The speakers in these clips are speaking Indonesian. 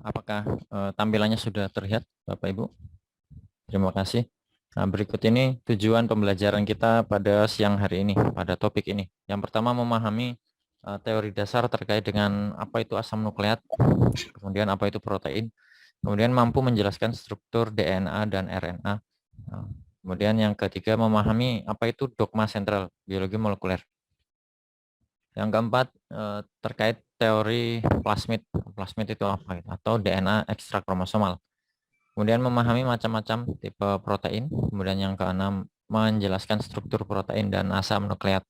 Apakah tampilannya sudah terlihat, Bapak Ibu? Terima kasih. Nah, berikut ini tujuan pembelajaran kita pada siang hari ini, pada topik ini. Yang pertama, memahami teori dasar terkait dengan apa itu asam nukleat, kemudian apa itu protein, kemudian mampu menjelaskan struktur DNA dan RNA. Nah, kemudian yang ketiga, memahami apa itu dogma sentral biologi molekuler. Yang keempat, terkait teori plasmid. Plasmid itu apa? Atau DNA ekstrakromosomal. Kemudian memahami macam-macam tipe protein. Kemudian yang keenam, menjelaskan struktur protein dan asam nukleat.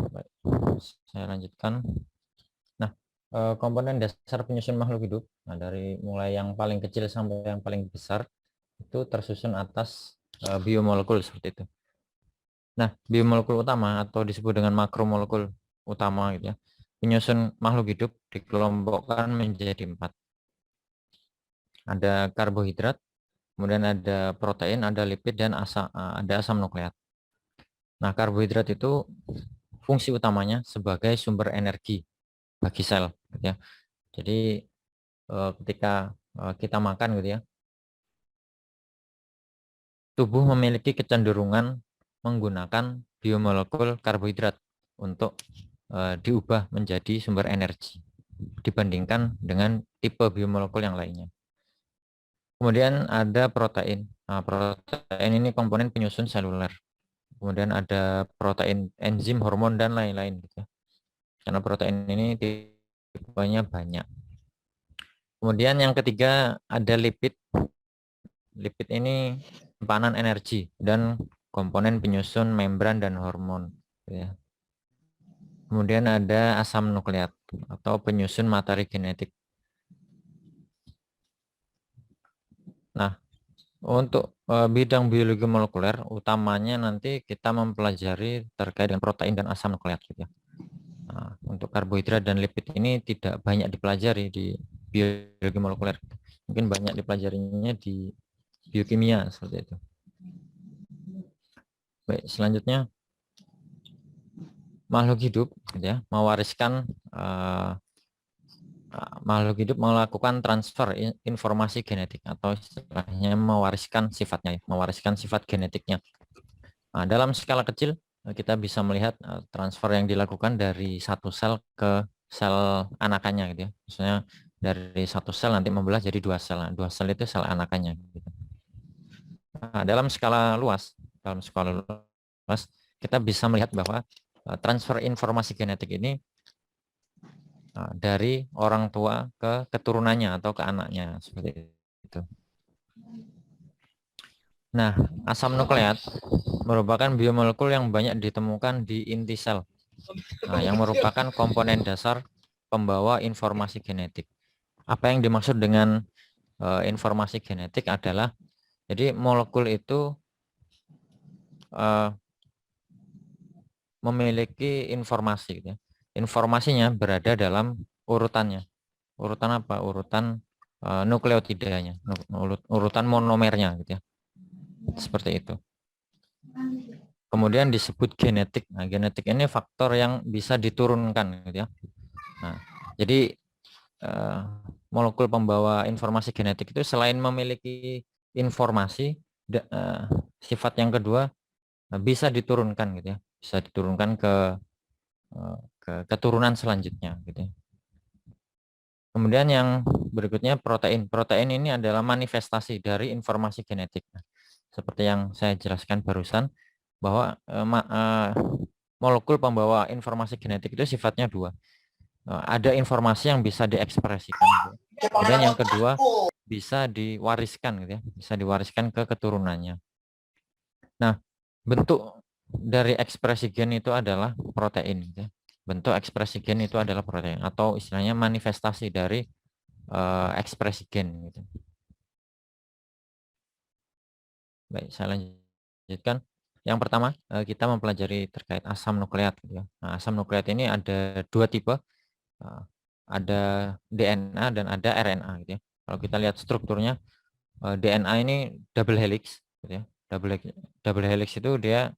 Baik, saya lanjutkan. Nah, komponen dasar penyusun makhluk hidup, nah dari mulai yang paling kecil sampai yang paling besar, itu tersusun atas biomolekul seperti itu. Nah, biomolekul utama atau disebut dengan makromolekul utama gitu ya. Penyusun makhluk hidup dikelompokkan menjadi 4. Ada karbohidrat, kemudian ada protein, ada lipid, dan ada asam nukleat. Nah, karbohidrat itu fungsi utamanya sebagai sumber energi bagi sel, gitu ya. Jadi ketika kita makan, gitu ya, tubuh memiliki kecenderungan menggunakan biomolekul karbohidrat untuk diubah menjadi sumber energi dibandingkan dengan tipe biomolekul yang lainnya. Kemudian ada protein. Nah, protein ini komponen penyusun seluler. Kemudian ada protein, enzim, hormon, dan lain-lain gitu ya. Karena protein ini tipenya banyak. Kemudian yang ketiga ada lipid. Lipid ini simpanan energi dan komponen penyusun membran dan hormon gitu ya. Kemudian ada asam nukleat atau penyusun materi genetik. Nah, untuk bidang biologi molekuler utamanya nanti kita mempelajari terkait dengan protein dan asam nukleat gitu ya. Nah, untuk karbohidrat dan lipid ini tidak banyak dipelajari di biologi molekuler. Mungkin banyak dipelajarinya di biokimia seperti itu. Baik, selanjutnya makhluk hidup gitu ya, mewariskan makhluk hidup melakukan transfer informasi genetik atau istilahnya mewariskan sifatnya, mewariskan sifat genetiknya. Nah, dalam skala kecil kita bisa melihat transfer yang dilakukan dari satu sel ke sel anakannya gitu ya. Misalnya dari satu sel nanti membelah jadi 2 sel. Nah, 2 sel itu sel anakannya gitu. Nah, dalam skala luas kita bisa melihat bahwa transfer informasi genetik ini dari orang tua ke keturunannya atau ke anaknya seperti itu. Nah, asam nukleat merupakan biomolekul yang banyak ditemukan di inti sel. Nah, yang merupakan komponen dasar pembawa informasi genetik. Apa yang dimaksud dengan informasi genetik adalah jadi molekul itu memiliki informasi gitu ya. Informasinya berada dalam urutannya. Urutan apa? Urutan nukleotidanya, urutan monomernya gitu ya. Seperti itu. Kemudian disebut genetik. Nah, genetik ini faktor yang bisa diturunkan gitu ya. Nah, jadi molekul pembawa informasi genetik itu selain memiliki informasi, sifat yang kedua bisa diturunkan gitu ya. Bisa diturunkan ke keturunan selanjutnya gitu ya. Kemudian yang berikutnya protein. Protein ini adalah manifestasi dari informasi genetik. Seperti yang saya jelaskan barusan, bahwa molekul pembawa informasi genetik itu sifatnya 2. Ada informasi yang bisa diekspresikan. Kemudian yang kedua, bisa diwariskan gitu ya, bisa diwariskan ke keturunannya. Nah, bentuk dari ekspresi gen itu adalah protein gitu ya. Bentuk ekspresi gen itu adalah protein atau istilahnya manifestasi dari ekspresi gen gitu. Baik, saya lanjutkan. Yang pertama, kita mempelajari terkait asam nukleat gitu ya. Nah, asam nukleat ini ada 2 tipe. Ada DNA dan ada RNA gitu ya. Kalau kita lihat strukturnya, DNA ini double helix gitu ya. Double helix itu dia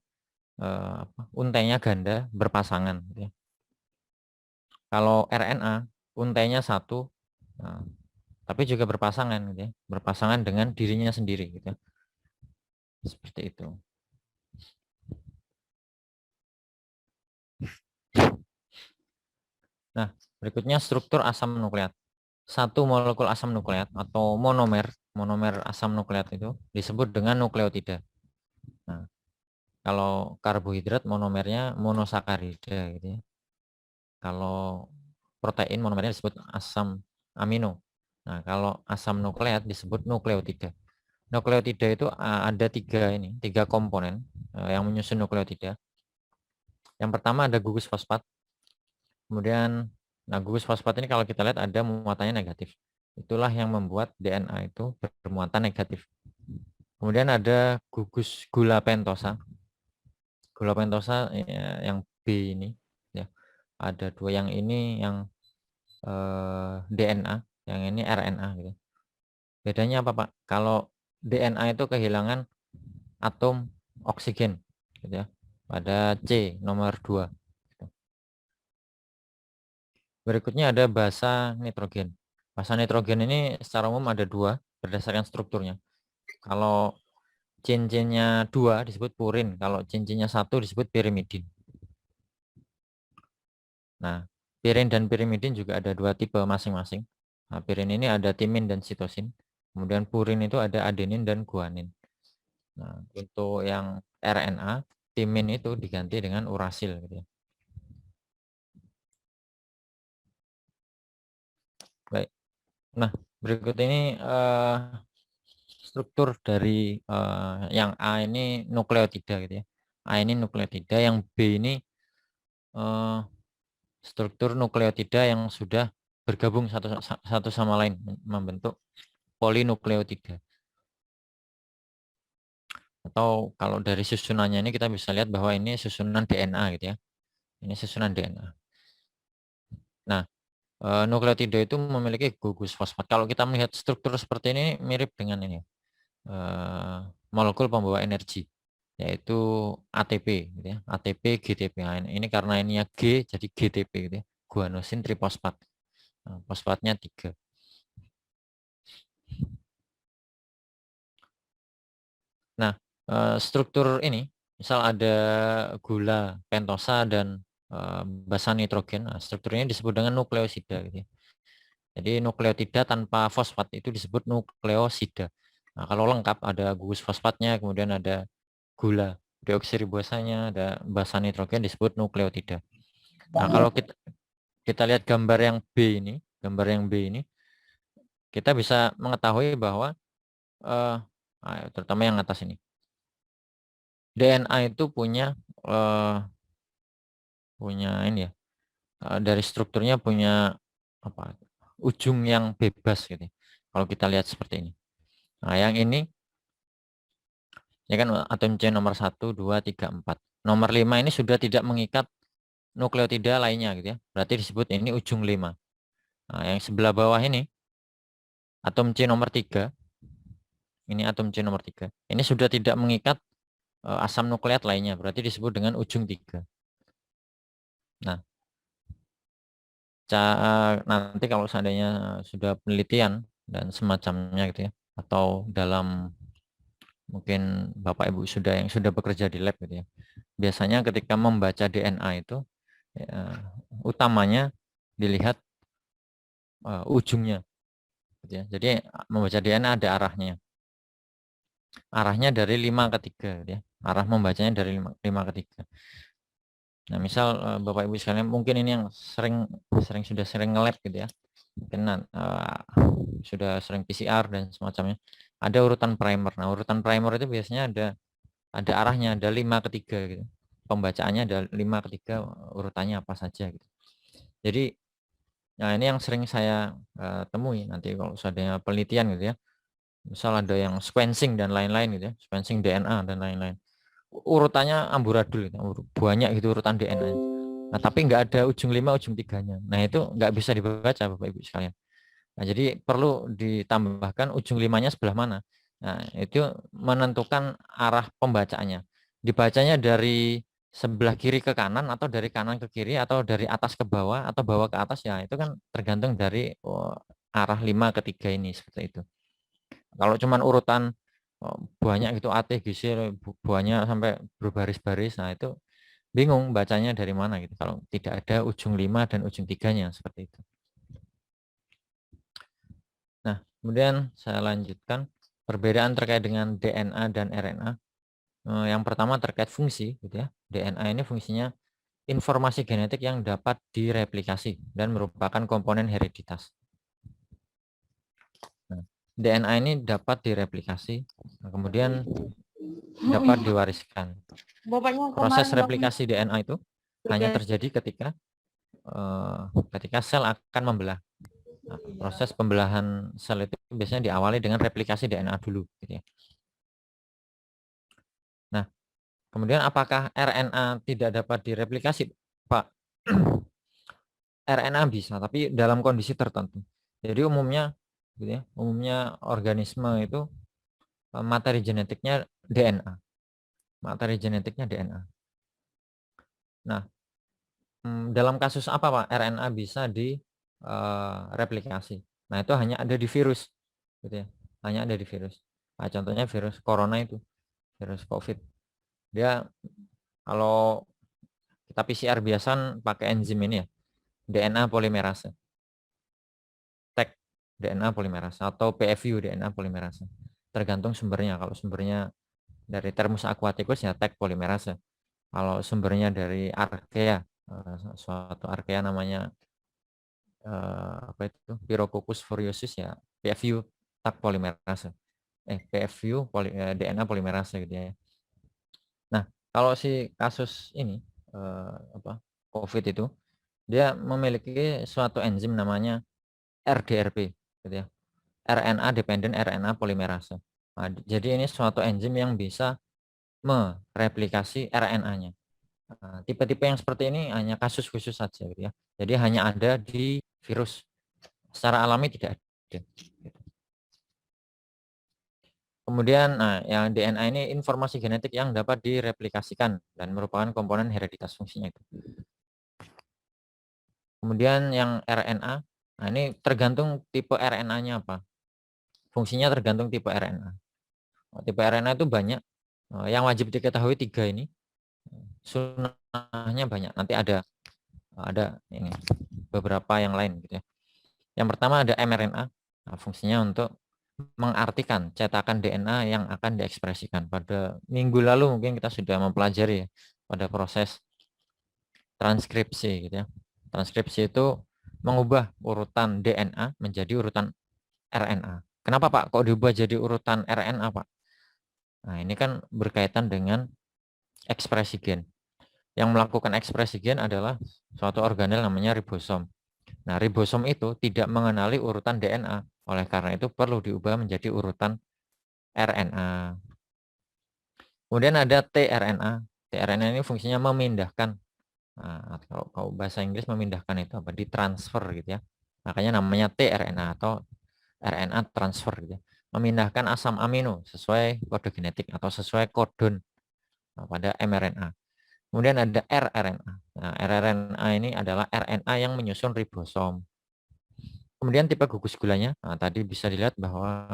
untainya ganda berpasangan gitu ya. Kalau RNA untainya 1, Nah, tapi juga berpasangan gitu ya, berpasangan dengan dirinya sendiri gitu ya. Seperti itu. Nah, berikutnya struktur asam nukleat. Satu molekul asam nukleat atau monomer, monomer asam nukleat itu disebut dengan nukleotida. Nah, kalau karbohidrat monomernya monosakarida gitu ya. Kalau protein monomernya disebut asam amino. Nah, kalau asam nukleat disebut nukleotida. Nukleotida itu ada tiga komponen yang menyusun nukleotida. Yang pertama ada gugus fosfat. Kemudian, nah gugus fosfat ini kalau kita lihat ada muatannya negatif. Itulah yang membuat DNA itu bermuatan negatif. Kemudian ada gugus gula pentosa. Gula pentosa yang B ini, ya. Ada dua, yang ini yang DNA, yang ini RNA gitu. Bedanya apa, Pak? Kalau DNA itu kehilangan atom oksigen gitu ya. Pada C nomor 2. Berikutnya ada basa nitrogen. Basa nitrogen ini secara umum ada dua berdasarkan strukturnya. Kalau cincinnya 2 disebut purin, kalau cincinnya 1 disebut pirimidin. Nah, pirin dan pirimidin juga ada dua tipe masing-masing. Nah, pirin ini ada timin dan sitosin. Kemudian purin itu ada adenin dan guanin. Nah, untuk yang RNA, timin itu diganti dengan urasil gitu ya. Baik. Nah, berikut ini struktur dari yang A ini nukleotida gitu ya. A ini nukleotida, yang B ini eh, struktur nukleotida yang sudah bergabung satu sama lain membentuk polinukleotida. Atau kalau dari susunannya ini kita bisa lihat bahwa ini susunan DNA gitu ya. Ini susunan DNA. Nah, nukleotida itu memiliki gugus fosfat. Kalau kita melihat struktur seperti ini mirip dengan ini, molekul pembawa energi, yaitu ATP gitu ya. ATP GTP. Nah, ini karena ini ya G jadi GTP gitu ya. Guanosin trifosfat. Nah, fosfatnya 3. Nah, struktur ini misal ada gula pentosa dan basa nitrogen. Nah, struktur ini disebut dengan nukleosida gitu ya. Jadi nukleotida tanpa fosfat itu disebut nukleosida. Nah, kalau lengkap ada gugus fosfatnya, kemudian ada gula deoksiribosanya, ada basa nitrogen disebut nukleotida. Nah, kalau kita lihat gambar yang B ini, kita bisa mengetahui bahwa terutama yang atas ini, DNA itu eh, punya ini ya, dari strukturnya punya apa? Ujung yang bebas gitu. Kalau kita lihat seperti ini. Nah, yang ini ya kan atom C nomor 1, 2, 3, 4. Nomor 5 ini sudah tidak mengikat nukleotida lainnya gitu ya. Berarti disebut ini ujung 5. Nah, yang sebelah bawah ini atom C nomor 3, ini atom C nomor 3. Ini sudah tidak mengikat asam nukleat lainnya, berarti disebut dengan ujung 3. Nah, nanti kalau seandainya sudah penelitian dan semacamnya gitu ya, atau dalam mungkin Bapak Ibu yang sudah bekerja di lab gitu ya. Biasanya ketika membaca DNA itu ya, utamanya dilihat ujungnya gitu ya. Jadi membaca DNA ada arahnya. Arahnya dari 5 ke 3 gitu ya. Arah membacanya dari 5 ke 3. Nah, misal Bapak Ibu sekalian mungkin ini yang sudah sering nge-lab gitu ya. Mungkin sudah sering PCR dan semacamnya. Ada urutan primer. Nah, urutan primer itu biasanya ada arahnya, ada 5 ke 3 gitu. Pembacaannya ada 5 ke 3, urutannya apa saja gitu. Jadi nah ini yang sering saya temui nanti kalau ada penelitian gitu ya. Misal ada yang sequencing dan lain-lain gitu ya, sequencing DNA dan lain-lain. Urutannya amburadul gitu, banyak gitu urutan DNA. Nah, tapi nggak ada ujung 5 ujung 3-nya. Nah, itu nggak bisa dibaca Bapak Ibu sekalian. Nah, jadi perlu ditambahkan ujung 5-nya sebelah mana. Nah, itu menentukan arah pembacaannya. Dibacanya dari sebelah kiri ke kanan atau dari kanan ke kiri atau dari atas ke bawah atau bawah ke atas, ya itu kan tergantung dari arah 5 ke 3 ini seperti itu. Kalau cuman urutan banyak itu AT, GC, banyak sampai berbaris-baris, nah itu bingung bacanya dari mana gitu kalau tidak ada ujung 5 dan ujung 3-nya seperti itu. Nah, kemudian saya lanjutkan perbedaan terkait dengan DNA dan RNA. Yang pertama terkait fungsi gitu ya. DNA ini fungsinya informasi genetik yang dapat direplikasi dan merupakan komponen hereditas. Nah, DNA ini dapat direplikasi, kemudian dapat diwariskan. Proses replikasi DNA itu hanya terjadi ketika sel akan membelah. Nah, proses pembelahan sel itu biasanya diawali dengan replikasi DNA dulu, gitu ya. Nah, kemudian apakah RNA tidak dapat direplikasi, Pak? RNA bisa, tapi dalam kondisi tertentu. Jadi umumnya, gitu ya, umumnya organisme itu materi genetiknya DNA. Materi genetiknya DNA. Nah, dalam kasus apa Pak RNA bisa direplikasi? Nah, itu hanya ada di virus, gitu ya. Hanya ada di virus. Nah, contohnya virus corona itu, virus COVID. Dia kalau kita PCR biasa pakai enzim ini ya, DNA polimerase. Tag DNA polimerase atau PFU DNA polimerase. Tergantung sumbernya. Kalau sumbernya dari Thermus aquaticus ya tag polimerase. Kalau sumbernya dari archaea, suatu archaea namanya apa itu Pyrococcus furiosus ya PFU tag polimerase. PFU DNA polimerase gitu ya. Nah, kalau si kasus ini COVID itu dia memiliki suatu enzim namanya RDRP gitu ya. RNA dependent RNA polimerase. Nah, jadi ini suatu enzim yang bisa mereplikasi RNA-nya. Nah, tipe-tipe yang seperti ini hanya kasus khusus saja gitu ya. Jadi hanya ada di virus. Secara alami tidak ada. Kemudian yang DNA ini informasi genetik yang dapat direplikasikan dan merupakan komponen hereditas fungsinya itu. Kemudian yang RNA, nah ini tergantung tipe RNA-nya apa. Fungsinya tergantung tipe RNA. Tipe RNA itu banyak. Yang wajib diketahui 3 ini. Sunnahnya banyak. Nanti ada ini beberapa yang lain gitu ya. Yang pertama ada mRNA. Nah, fungsinya untuk mengartikan cetakan DNA yang akan diekspresikan. Pada minggu lalu mungkin kita sudah mempelajari ya, pada proses transkripsi gitu ya. Transkripsi itu mengubah urutan DNA menjadi urutan RNA. Kenapa Pak kok diubah jadi urutan RNA Pak? Nah, ini kan berkaitan dengan ekspresi gen. Yang melakukan ekspresi gen adalah suatu organel namanya ribosom. Nah, ribosom itu tidak mengenali urutan DNA. Oleh karena itu perlu diubah menjadi urutan RNA. Kemudian ada tRNA. tRNA ini fungsinya memindahkan. Nah, kalau bahasa Inggris memindahkan itu apa? Ditransfer gitu ya. Makanya namanya tRNA atau RNA transfer gitu ya. Memindahkan asam amino sesuai kode genetik atau sesuai kodon pada mRNA. Kemudian ada rRNA. Nah, rRNA ini adalah RNA yang menyusun ribosom. Kemudian tipe gugus gulanya, nah, tadi bisa dilihat bahwa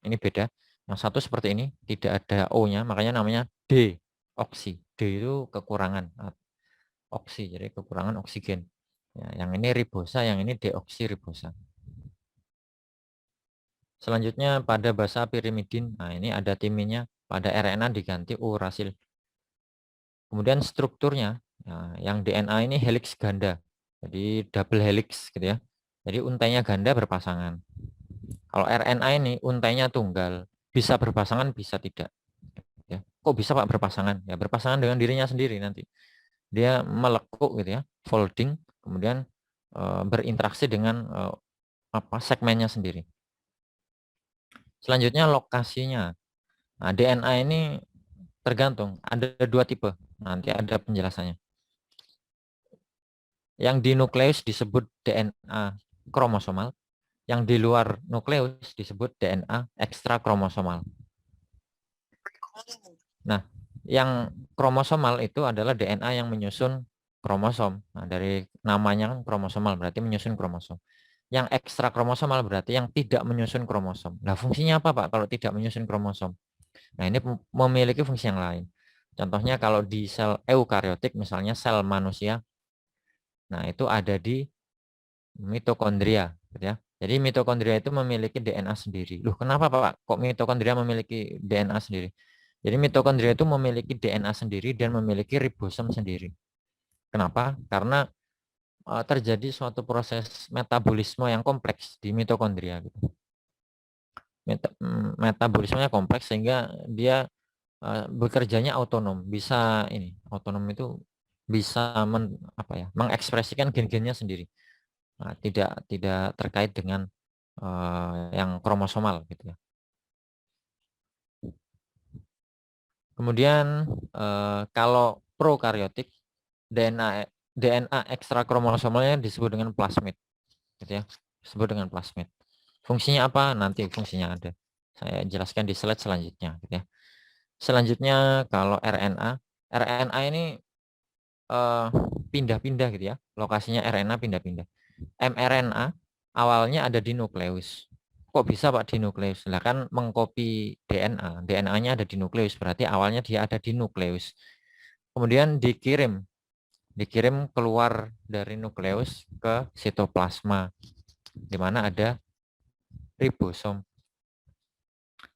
ini beda. Yang satu seperti ini, tidak ada O-nya, makanya namanya D-oksi. D itu kekurangan oksi, jadi kekurangan oksigen. Ya, yang ini ribosa, yang ini deoksiribosa. Selanjutnya pada basa pirimidin, nah ini ada timinnya, pada RNA diganti urasil. Kemudian strukturnya, nah, yang DNA ini helix ganda, jadi double helix gitu ya. Jadi untainya ganda berpasangan. Kalau RNA ini untainya tunggal, bisa berpasangan, bisa tidak. Ya. Kok bisa Pak berpasangan? Ya berpasangan dengan dirinya sendiri nanti. Dia melekuk gitu ya, folding, kemudian berinteraksi dengan segmennya sendiri. Selanjutnya lokasinya. Nah, DNA ini tergantung, ada 2 tipe. Nanti ada penjelasannya. Yang di nukleus disebut DNA kromosomal, yang di luar nukleus disebut DNA ekstra kromosomal. Nah, yang kromosomal itu adalah DNA yang menyusun kromosom. Nah, dari namanya kan kromosomal berarti menyusun kromosom. Yang ekstra kromosomal berarti yang tidak menyusun kromosom. Nah, fungsinya apa, Pak, kalau tidak menyusun kromosom? Nah, ini memiliki fungsi yang lain. Contohnya kalau di sel eukariotik, misalnya sel manusia, nah itu ada di mitokondria, gitu ya. Jadi mitokondria itu memiliki DNA sendiri. Loh, kenapa Pak? Kok mitokondria memiliki DNA sendiri? Jadi mitokondria itu memiliki DNA sendiri dan memiliki ribosom sendiri. Kenapa? Karena terjadi suatu proses metabolisme yang kompleks di mitokondria, gitu. Metabolismenya kompleks sehingga dia bekerjanya otonom, bisa ini otonom itu bisa mengekspresikan gen-gennya sendiri. Nah, tidak terkait dengan yang kromosomal, gitu ya. Kemudian kalau prokaryotik, DNA ekstra kromosomalnya disebut dengan plasmid, gitu ya. Disebut dengan plasmid. Fungsinya apa? Nanti fungsinya ada. Saya jelaskan di slide selanjutnya, gitu ya. Selanjutnya kalau RNA, RNA ini pindah-pindah, gitu ya. Lokasinya RNA pindah-pindah. mRNA awalnya ada di nukleus. Kok bisa Pak di nukleus? Lah kan mengcopy DNA. DNA-nya ada di nukleus, berarti awalnya dia ada di nukleus. Kemudian dikirim keluar dari nukleus ke sitoplasma, di mana ada ribosom.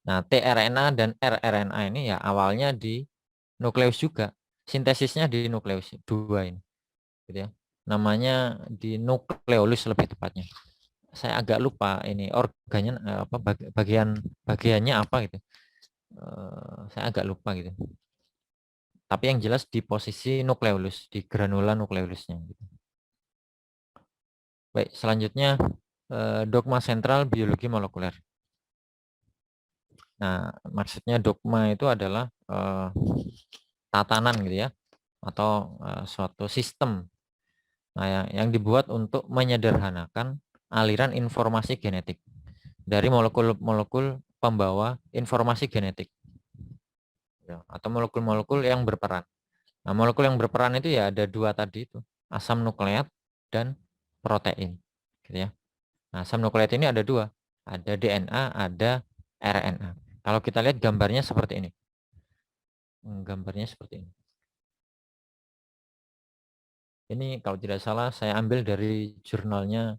Nah, tRNA dan rRNA ini ya awalnya di nukleus juga. Sintesisnya di nukleus dua ini, gitu ya. Namanya di nukleolus lebih tepatnya. Saya agak lupa ini organnya apa bagiannya apa gitu. Saya agak lupa gitu. Tapi yang jelas di posisi nukleolus, di granula nukleolusnya, gitu. Baik, selanjutnya dogma sentral biologi molekuler. Nah, maksudnya dogma itu adalah tatanan, gitu ya, atau suatu sistem. Nah, yang dibuat untuk menyederhanakan aliran informasi genetik dari molekul-molekul pembawa informasi genetik, ya, atau molekul-molekul yang berperan. Nah, molekul yang berperan itu ya ada dua tadi itu, asam nukleat dan protein, gitu ya. Nah, asam nukleat ini ada dua, ada DNA, ada RNA. Kalau kita lihat gambarnya seperti ini. Gambarnya seperti ini. Ini kalau tidak salah saya ambil dari jurnalnya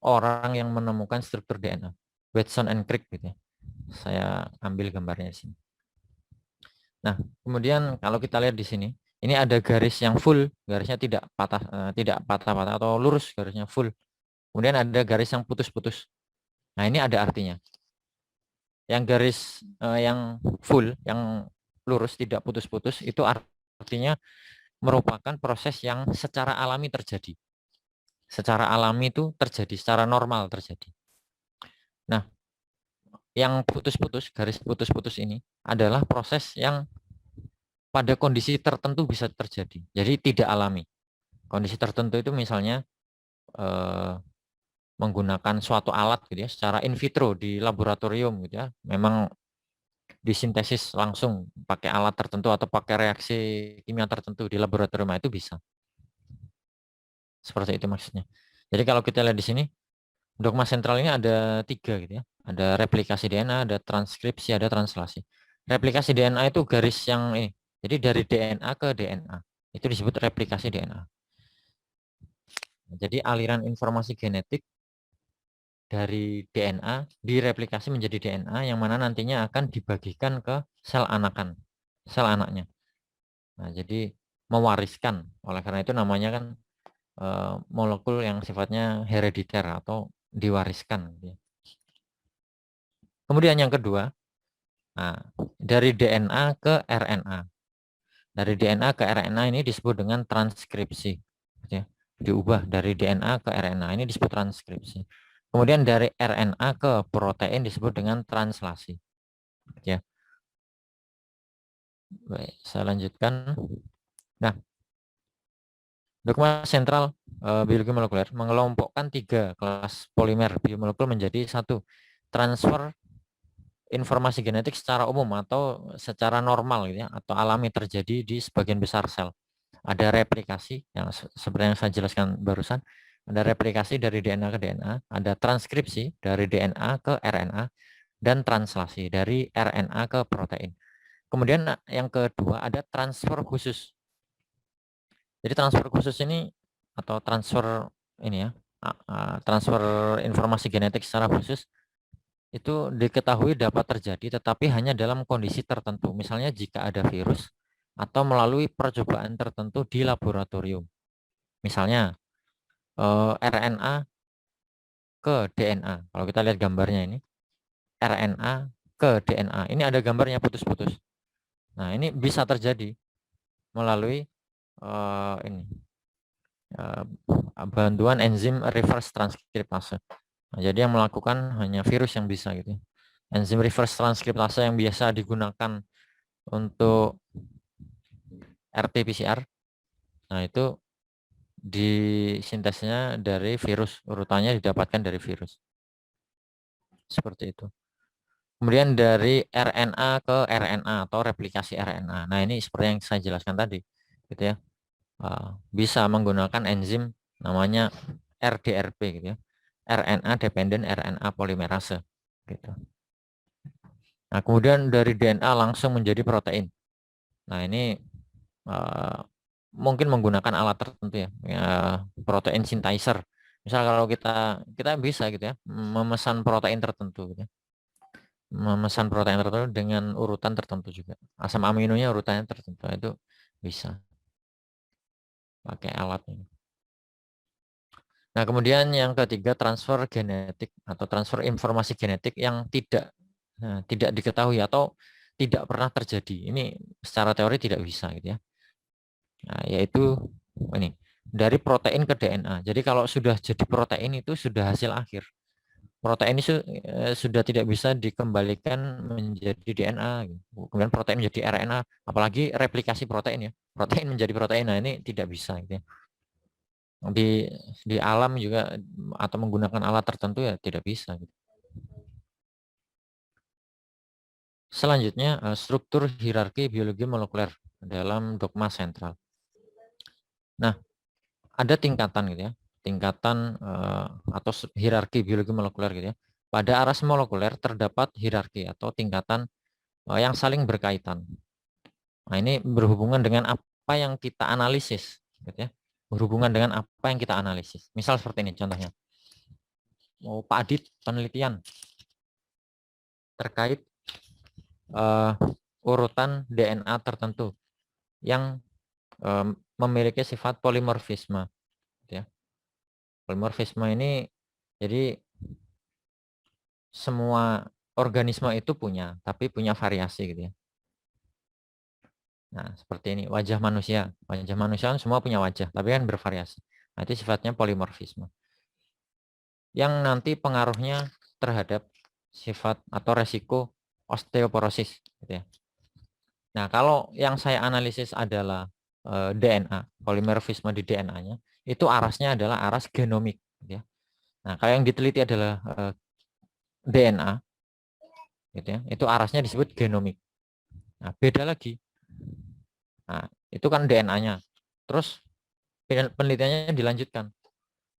orang yang menemukan struktur DNA, Watson and Crick, gitu ya. Saya ambil gambarnya di sini. Nah, kemudian kalau kita lihat di sini, ini ada garis yang full, garisnya tidak patah-patah atau lurus, garisnya full. Kemudian ada garis yang putus-putus. Nah, ini ada artinya. Yang garis yang full, yang lurus tidak putus-putus itu artinya merupakan proses yang secara alami terjadi. Secara alami itu terjadi, secara normal terjadi. Nah, yang putus-putus, garis putus-putus ini adalah proses yang pada kondisi tertentu bisa terjadi. Jadi tidak alami. Kondisi tertentu itu misalnya eh, menggunakan suatu alat gitu ya, secara in vitro di laboratorium gitu ya. Memang disintesis langsung pakai alat tertentu atau pakai reaksi kimia tertentu di laboratorium itu bisa. Seperti itu maksudnya. Jadi kalau kita lihat di sini, dogma sentral ini ada tiga gitu ya. Ada replikasi DNA, ada transkripsi, ada translasi. Replikasi DNA itu garis yang ini. Jadi dari DNA ke DNA. Itu disebut replikasi DNA. Jadi aliran informasi genetik dari DNA direplikasi menjadi DNA yang mana nantinya akan dibagikan ke sel anakan, sel anaknya. Nah, jadi mewariskan. Oleh karena itu namanya kan molekul yang sifatnya herediter atau diwariskan. Kemudian yang kedua, nah, dari DNA ke RNA. Dari DNA ke RNA ini disebut dengan transkripsi. Ya. Diubah dari DNA ke RNA ini disebut transkripsi. Kemudian dari RNA ke protein disebut dengan translasi. Ya. Baik, saya lanjutkan. Nah, dogma sentral biologi molekuler mengelompokkan tiga kelas polimer biomolekul menjadi satu. Transfer informasi genetik secara umum atau secara normal gitu ya, atau alami terjadi di sebagian besar sel. Ada replikasi yang seperti yang saya jelaskan barusan. Ada replikasi dari DNA ke DNA, ada transkripsi dari DNA ke RNA, dan translasi dari RNA ke protein. Kemudian yang kedua ada transfer khusus. Jadi transfer khusus ini atau transfer ini ya, transfer informasi genetik secara khusus itu diketahui dapat terjadi tetapi hanya dalam kondisi tertentu. Misalnya jika ada virus atau melalui percobaan tertentu di laboratorium. Misalnya RNA ke DNA. Kalau kita lihat gambarnya ini, RNA ke DNA. Ini ada gambarnya putus-putus. Nah, ini bisa terjadi melalui ini bantuan enzim reverse transkriptase. Nah, jadi yang melakukan hanya virus yang bisa gitu. Enzim reverse transkriptase yang biasa digunakan untuk RT-PCR. Nah, itu disintesnya dari virus, urutannya didapatkan dari virus. Seperti itu. Kemudian dari RNA ke RNA atau replikasi RNA. Nah, ini seperti yang saya jelaskan tadi, gitu ya. Bisa menggunakan enzim namanya RDRP gitu ya. RNA dependent RNA polymerase gitu. Nah, kemudian dari DNA langsung menjadi protein. Nah, ini mungkin menggunakan alat tertentu ya, protein synthesizer. Misal kalau kita bisa gitu ya, memesan protein tertentu gitu ya. Memesan protein tertentu dengan urutan tertentu juga. Asam aminonya urutannya tertentu, itu bisa pakai alat ini. Nah, kemudian yang ketiga transfer genetik atau transfer informasi genetik yang tidak diketahui atau tidak pernah terjadi. Ini secara teori tidak bisa gitu ya. Nah, yaitu ini dari protein ke DNA. Jadi kalau sudah jadi protein itu sudah hasil akhir. Protein itu sudah tidak bisa dikembalikan menjadi DNA. Kemudian protein menjadi RNA, apalagi replikasi protein ya. Protein menjadi protein, nah ini tidak bisa gitu ya. Di alam juga atau menggunakan alat tertentu ya tidak bisa gitu. Selanjutnya struktur hierarki biologi molekuler dalam dogma sentral. Nah, ada tingkatan gitu ya, tingkatan atau hierarki biologi molekuler gitu ya. Pada aras molekuler terdapat hierarki atau tingkatan yang saling berkaitan. Nah, ini berhubungan dengan apa yang kita analisis gitu ya. Berhubungan dengan apa yang kita analisis. Misal seperti ini contohnya. Pak Adit penelitian terkait urutan DNA tertentu yang memiliki sifat polimorfisme. Ya. Polimorfisme ini jadi semua organisme itu punya, tapi punya variasi gitu ya. Nah, seperti ini wajah manusia. Wajah manusia kan semua punya wajah, tapi kan bervariasi. Nah, itu sifatnya polimorfisme. Yang nanti pengaruhnya terhadap sifat atau resiko osteoporosis gitu ya. Nah, kalau yang saya analisis adalah DNA, polimorfisme di DNA-nya, itu arasnya adalah aras genomik. Gitu ya. Nah, kalau yang diteliti adalah DNA, gitu ya, itu arasnya disebut genomik. Nah, beda lagi. Nah, itu kan DNA-nya. Terus penelitiannya dilanjutkan.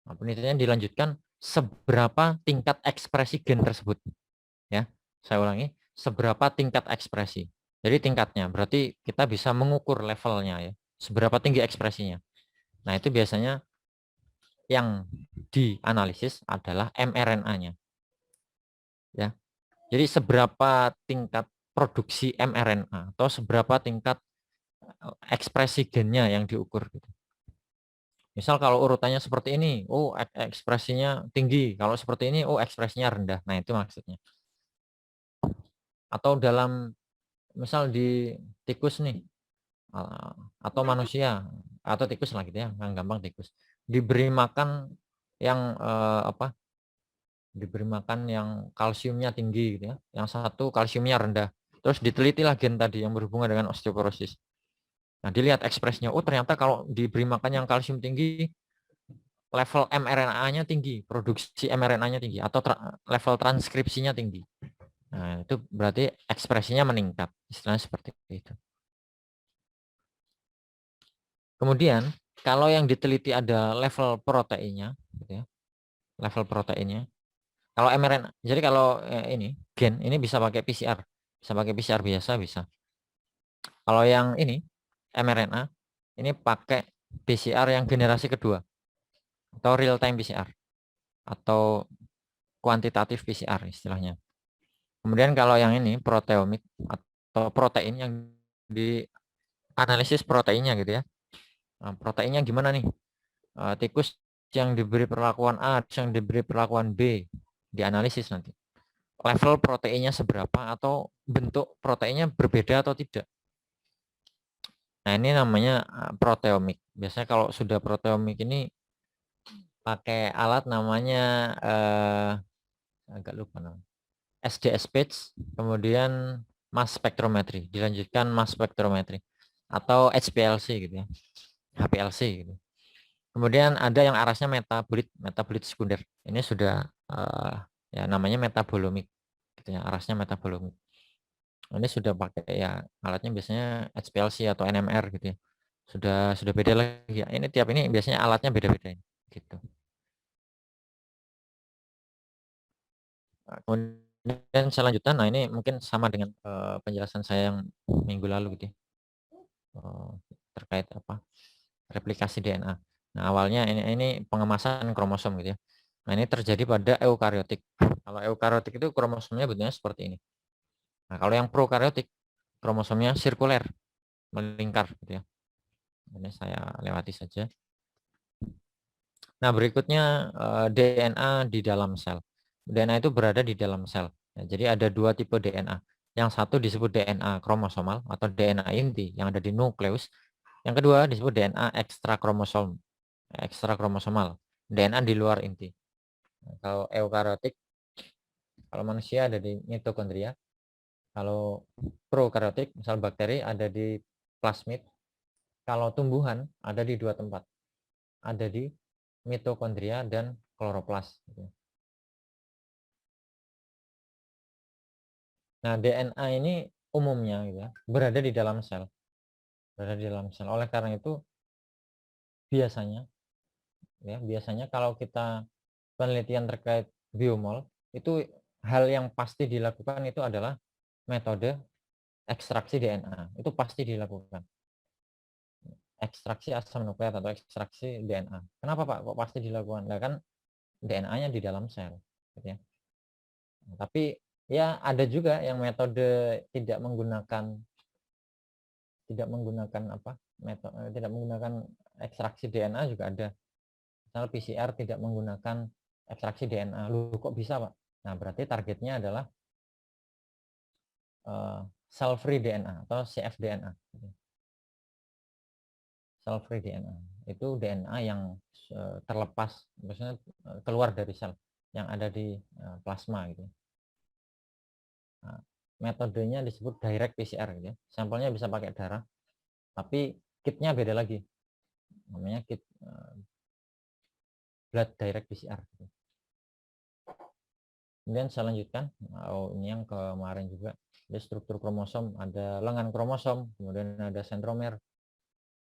Nah, penelitiannya dilanjutkan seberapa tingkat ekspresi gen tersebut. Ya, saya ulangi, seberapa tingkat ekspresi. Jadi tingkatnya, berarti kita bisa mengukur levelnya ya, seberapa tinggi ekspresinya. Nah, itu biasanya yang dianalisis adalah mRNA-nya. Ya. Jadi seberapa tingkat produksi mRNA atau seberapa tingkat ekspresi gennya yang diukur gitu. Misal kalau urutannya seperti ini, oh ekspresinya tinggi. Kalau seperti ini, oh ekspresinya rendah. Nah, itu maksudnya. Atau dalam misal di tikus nih, atau manusia atau tikus lah gitu ya, yang gampang tikus. Diberi makan yang diberi makan yang kalsiumnya tinggi gitu ya. Yang satu kalsiumnya rendah. Terus diteliti lah gen tadi yang berhubungan dengan osteoporosis. Nah, dilihat ekspresinya. Oh, ternyata kalau diberi makan yang kalsium tinggi, level mRNA-nya tinggi, produksi mRNA-nya tinggi, atau level transkripsinya tinggi. Nah, itu berarti ekspresinya meningkat. Istilahnya seperti itu. Kemudian, kalau yang diteliti ada level proteinnya, gitu ya, level proteinnya. Kalau mRNA, jadi kalau ini gen ini bisa pakai PCR, bisa pakai PCR biasa bisa. Kalau yang ini mRNA ini pakai PCR yang generasi kedua atau real time PCR atau kuantitatif PCR istilahnya. Kemudian kalau yang ini proteomik atau protein yang dianalisis proteinnya gitu ya. Nah, proteinnya gimana nih? Tikus yang diberi perlakuan A, yang diberi perlakuan B, dianalisis nanti. Level proteinnya seberapa atau bentuk proteinnya berbeda atau tidak. Nah, ini namanya proteomik. Biasanya kalau sudah proteomik ini pakai alat namanya agak lupa namanya. SDS page, kemudian mass spectrometry, dilanjutkan mass spectrometry atau HPLC gitu ya. HPLC gitu. Kemudian ada yang arasnya metabolit sekunder. Ini sudah ya namanya metabolomik gitu ya, arasnya metabolomik. Ini sudah pakai ya alatnya biasanya HPLC atau NMR gitu ya. Sudah beda lagi ya. Ini tiap ini biasanya alatnya beda-beda gitu. Nah, kemudian selanjutnya, nah ini mungkin sama dengan penjelasan saya yang minggu lalu gitu ya. Terkait apa replikasi DNA. Nah, awalnya ini pengemasan kromosom gitu ya. Nah, ini terjadi pada eukariotik. Kalau eukariotik itu kromosomnya bentuknya seperti ini. Nah, kalau yang prokariotik kromosomnya sirkuler, melingkar gitu ya. Ini saya lewati saja. Nah, berikutnya DNA di dalam sel. DNA itu berada di dalam sel. Ya, jadi ada dua tipe DNA. Yang satu disebut DNA kromosomal atau DNA inti yang ada di nukleus. Yang kedua disebut DNA ekstrakromosomal, DNA di luar inti. Nah, kalau eukariotik, kalau manusia ada di mitokondria. Kalau prokaryotik, misal bakteri ada di plasmid. Kalau tumbuhan ada di dua tempat, ada di mitokondria dan kloroplas. Nah, DNA ini umumnya gitu ya, berada di dalam sel, berada di dalam sel. Oleh karena itu biasanya, ya biasanya kalau kita penelitian terkait biomol itu hal yang pasti dilakukan itu adalah metode ekstraksi DNA. Itu pasti dilakukan. Ekstraksi asam nukleat atau ekstraksi DNA. Kenapa Pak kok pasti dilakukan? Nah, kan DNA-nya di dalam sel, gitu ya. Nah, tapi ya ada juga yang metode tidak menggunakan ekstraksi DNA juga ada. Misal PCR tidak menggunakan ekstraksi DNA. Lu kok bisa Pak? Nah, berarti targetnya adalah cell free DNA atau cfDNA. Cell free DNA itu DNA yang terlepas, maksudnya keluar dari sel yang ada di plasma gitu. Nah, metodenya disebut direct PCR gitu ya. Sampelnya bisa pakai darah, tapi kitnya beda lagi, namanya kit blood direct PCR gitu. Kemudian saya lanjutkan, ini yang kemarin juga, ada struktur kromosom, ada lengan kromosom, kemudian ada sentromer.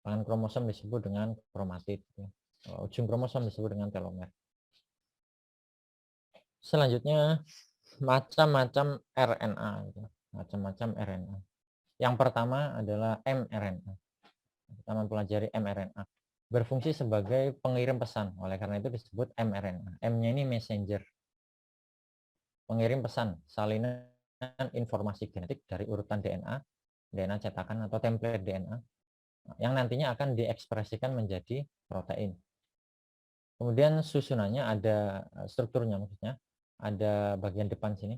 Lengan kromosom disebut dengan kromatid, ujung kromosom disebut dengan telomer. Selanjutnya macam-macam RNA, macam-macam RNA. Yang pertama adalah mRNA. Kita mempelajari mRNA. Berfungsi sebagai pengirim pesan, oleh karena itu disebut mRNA. M-nya ini messenger. Pengirim pesan, salinan informasi genetik dari urutan DNA, DNA cetakan atau template DNA, yang nantinya akan diekspresikan menjadi protein. Kemudian susunannya ada strukturnya, maksudnya ada bagian depan sini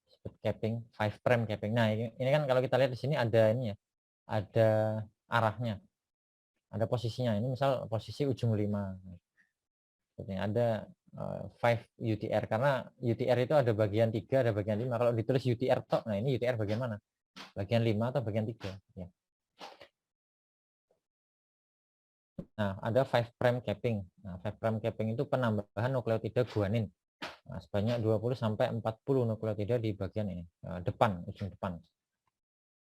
disebut capping, 5' capping. Nah, ini kan kalau kita lihat di sini ada ini ya, ada arahnya, ada posisinya. Ini misal posisi ujung 5. Ada 5 UTR, karena UTR itu ada bagian 3, ada bagian 5. Kalau ditulis UTR tok, nah ini UTR bagaimana? Bagian 5 atau bagian 3? Ya. Nah, ada 5' capping. Nah, 5' capping itu penambahan nukleotida guanin. Nah, sebanyak 20 sampai 40 nukleotida di bagian ini, depan, ujung depan.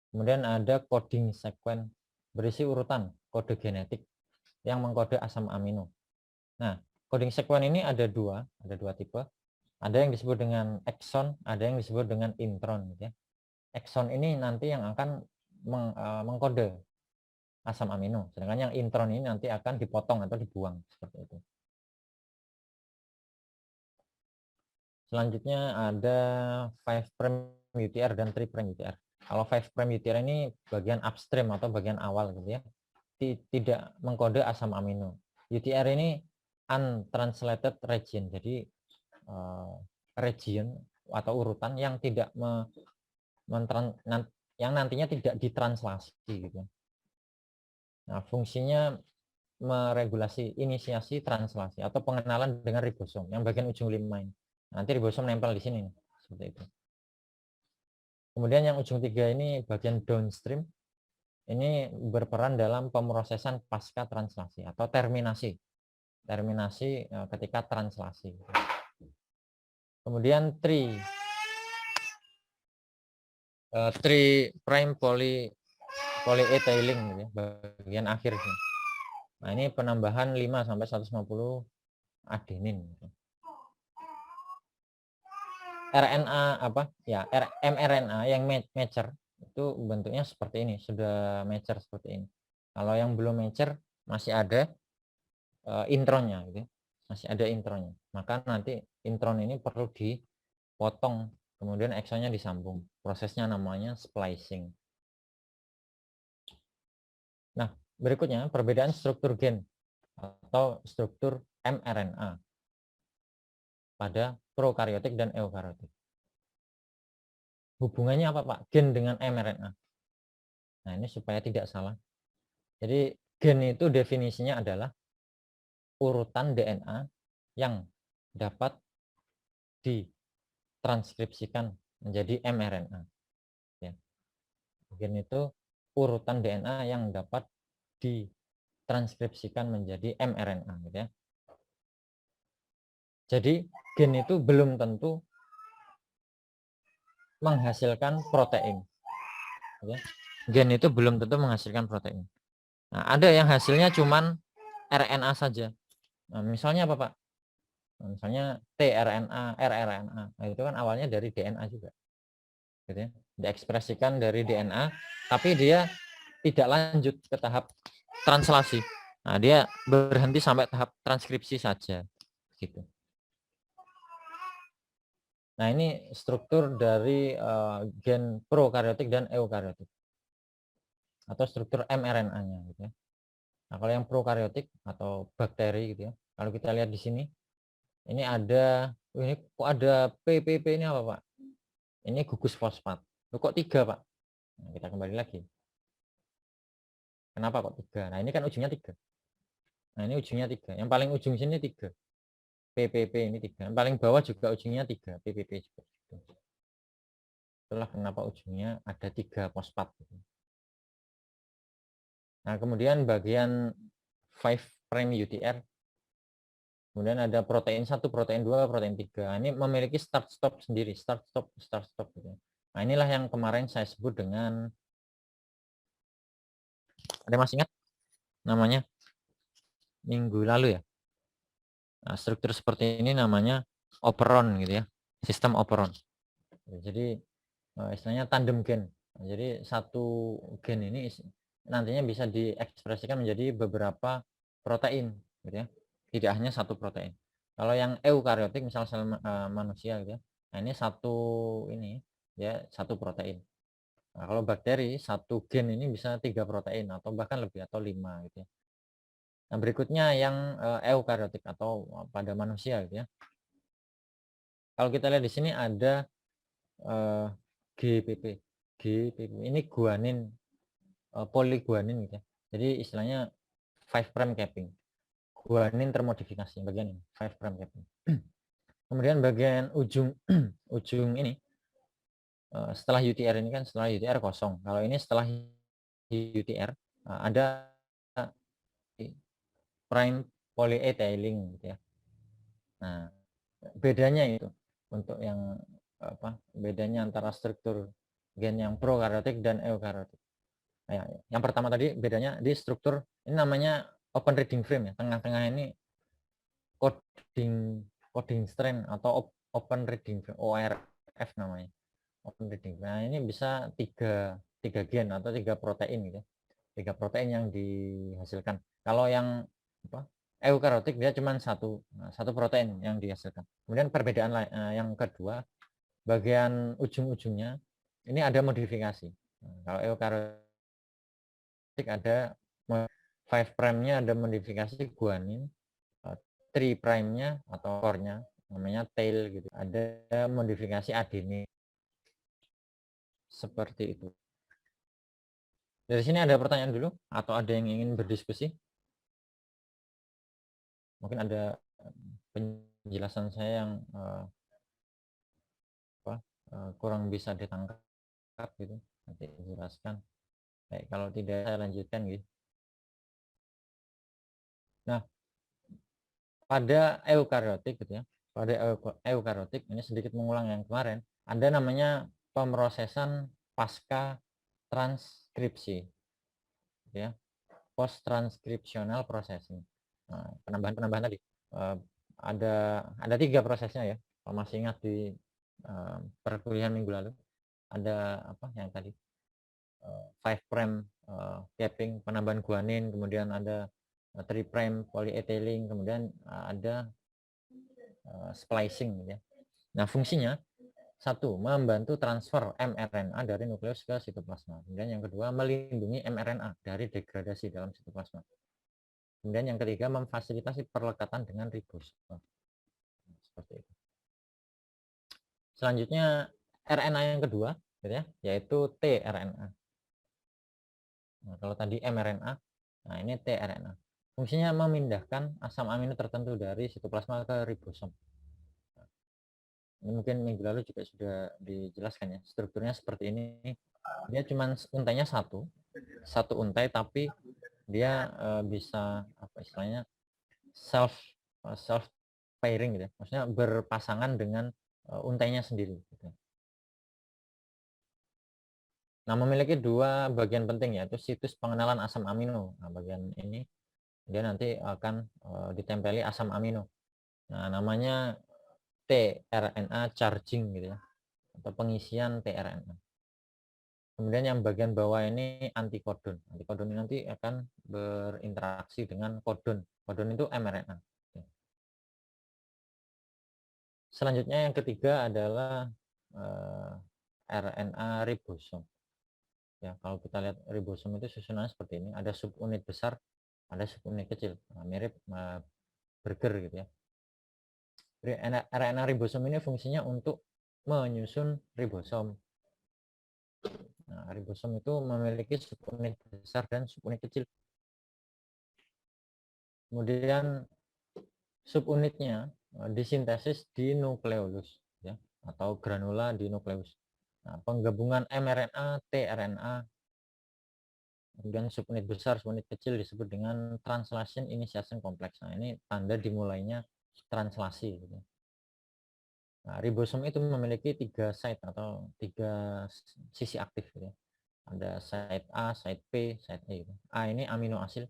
Kemudian ada coding sequence, berisi urutan kode genetik. yang mengkode asam amino. Nah, coding sequence ini ada dua tipe. Ada yang disebut dengan exon, ada yang disebut dengan intron. Gitu ya. Exon ini nanti yang akan mengkode asam amino, sedangkan yang intron ini nanti akan dipotong atau dibuang seperti itu. Selanjutnya ada 5' UTR dan 3' UTR. Kalau 5' UTR ini bagian upstream atau bagian awal gitu ya. Tidak mengkode asam amino. UTR ini untranslated region. Jadi region atau urutan yang tidak yang nantinya tidak ditranslasi gitu. Nah, fungsinya meregulasi inisiasi translasi atau pengenalan dengan ribosom yang bagian ujung 5 ini. Nanti ribosom nempel di sini seperti itu. Kemudian yang ujung 3 ini bagian downstream. Ini berperan dalam pemrosesan pasca translasi atau terminasi. Terminasi ketika translasi. Kemudian 3' polyethylene gitu ya, bagian akhir sih. Nah, ini penambahan 5 sampai 150 adenin. RNA apa? Ya, mRNA yang mature itu bentuknya seperti ini, sudah mature seperti ini. Kalau yang belum mature masih ada intronnya gitu. Masih ada intronnya. Maka nanti intron ini perlu dipotong, kemudian exonnya disambung. Prosesnya namanya splicing. Nah, berikutnya perbedaan struktur gen atau struktur mRNA pada prokaryotik dan eukaryotik. Hubungannya apa, Pak? Gen dengan mRNA. Nah, ini supaya tidak salah. Jadi gen itu definisinya adalah urutan DNA yang dapat ditranskripsikan menjadi mRNA. Ya. Gen itu urutan DNA yang dapat ditranskripsikan menjadi mRNA. Gitu ya. Jadi gen itu belum tentu menghasilkan protein. Ya. Gen itu belum tentu menghasilkan protein. Nah, ada yang hasilnya cuman RNA saja. Nah, misalnya apa, Pak? Nah, misalnya tRNA, rRNA. Nah, itu kan awalnya dari DNA juga. Gitu ya. Diekspresikan dari DNA, tapi dia tidak lanjut ke tahap translasi. Nah, dia berhenti sampai tahap transkripsi saja. Gitu. Nah, ini struktur dari gen prokaryotik dan eukaryotik. Atau struktur mRNA-nya gitu ya. Nah, kalau yang prokaryotik atau bakteri gitu ya. Kalau kita lihat di sini, ini ada kok ada PPP ini apa, Pak? Ini gugus fosfat. Kok 3, Pak? Nah, kita kembali lagi. Kenapa kok 3? Nah, ini kan ujungnya 3. Nah, ini ujungnya 3. Yang paling ujung sini 3. PPP ini 3. Yang paling bawah juga ujungnya 3. PPP juga. Itulah kenapa ujungnya ada 3 fosfat. Nah, kemudian bagian 5' UTR. Kemudian ada protein 1, protein 2, protein 3. Ini memiliki start stop sendiri, start stop. Gitu. Nah, inilah yang kemarin saya sebut dengan, ada masih ingat namanya? Minggu lalu ya. Nah, struktur seperti ini namanya operon gitu ya, sistem operon. Jadi istilahnya tandem gen. Jadi satu gen ini nantinya bisa diekspresikan menjadi beberapa protein gitu ya. Tidak hanya satu protein. Kalau yang eukaryotik misal sel manusia gitu ya. Nah, ini satu protein. Nah, kalau bakteri satu gen ini bisa 3 protein atau bahkan lebih atau 5 gitu ya. Nah, berikutnya yang eukaryotik atau pada manusia gitu ya. Kalau kita lihat di sini ada GPP. Ini guanin, poliguanin gitu ya. Jadi istilahnya 5' capping. Guanin termodifikasi bagian ini, 5' capping. Kemudian bagian ujung ujung ini setelah UTR ini kan setelah UTR kosong. Kalau ini setelah UTR ada prime polyethylene gitu ya. Nah, bedanya itu untuk yang bedanya antara struktur gen yang prokaryotik dan eukaryotik. Nah, yang pertama tadi bedanya di struktur, ini namanya open reading frame ya. Tengah-tengah ini coding strain atau open reading frame, ORF namanya. Open reading. Nah, ini bisa tiga gen atau 3 protein gitu. 3 protein yang dihasilkan. Kalau yang eukariotik dia cuma satu protein yang dihasilkan. Kemudian perbedaan yang kedua, bagian ujung-ujungnya ini ada modifikasi. Kalau eukariotik ada 5 prime-nya ada modifikasi guanin, 3 prime-nya atau core-nya namanya tail gitu. Ada modifikasi adenin. Seperti itu. Dari sini ada pertanyaan dulu atau ada yang ingin berdiskusi? Mungkin ada penjelasan saya yang kurang bisa ditangkap gitu, nanti dijelaskan. Baik, kalau tidak saya lanjutkan gitu. Nah, pada eukariotik gitu ya. Pada eukariotik ini sedikit mengulang yang kemarin, ada namanya pemrosesan pasca transkripsi ya. Post transcriptional processing. Nah, penambahan tadi ada 3 prosesnya ya. Kalau masih ingat di perkuliahan minggu lalu ada apa yang tadi 5 prime capping, penambahan guanin, kemudian ada 3 prime polyethylene, kemudian ada splicing ya. Nah, fungsinya satu, membantu transfer mRNA dari nukleus ke sitoplasma. Kemudian yang kedua, melindungi mRNA dari degradasi dalam sitoplasma. Kemudian yang ketiga, memfasilitasi perlekatan dengan ribosom. Seperti itu. Selanjutnya RNA yang kedua, gitu ya, yaitu tRNA. Nah, kalau tadi mRNA, nah ini tRNA. Fungsinya memindahkan asam amino tertentu dari sitoplasma ke ribosom. Ini mungkin minggu lalu juga sudah dijelaskan ya. Strukturnya seperti ini. Dia cuma untainya satu untai, tapi dia bisa apa istilahnya self pairing gitu ya. Maksudnya berpasangan dengan untainya sendiri gitu. Nah, memiliki 2 bagian penting yaitu situs pengenalan asam amino. Nah, bagian ini dia nanti akan ditempeli asam amino. Nah, namanya tRNA charging gitu ya, atau pengisian tRNA. Kemudian yang bagian bawah ini antikodon. Antikodon ini nanti akan berinteraksi dengan kodon. Kodon itu mRNA. Selanjutnya yang ketiga adalah RNA ribosom. Ya, kalau kita lihat ribosom itu susunannya seperti ini. Ada subunit besar, ada subunit kecil. Nah, mirip burger gitu ya. RNA ribosom ini fungsinya untuk menyusun ribosom. Nah, ribosom itu memiliki subunit besar dan subunit kecil. Kemudian subunitnya disintesis di nukleolus ya, atau granula di nukleus. Nah, penggabungan mRNA, tRNA, kemudian subunit besar, subunit kecil disebut dengan translation initiation complex. Nah, ini tanda dimulainya translasi gitu. Nah, ribosom itu memiliki 3 site atau 3 sisi aktif gitu ya. Ada site A, site P, site E gitu. A ini amino asid.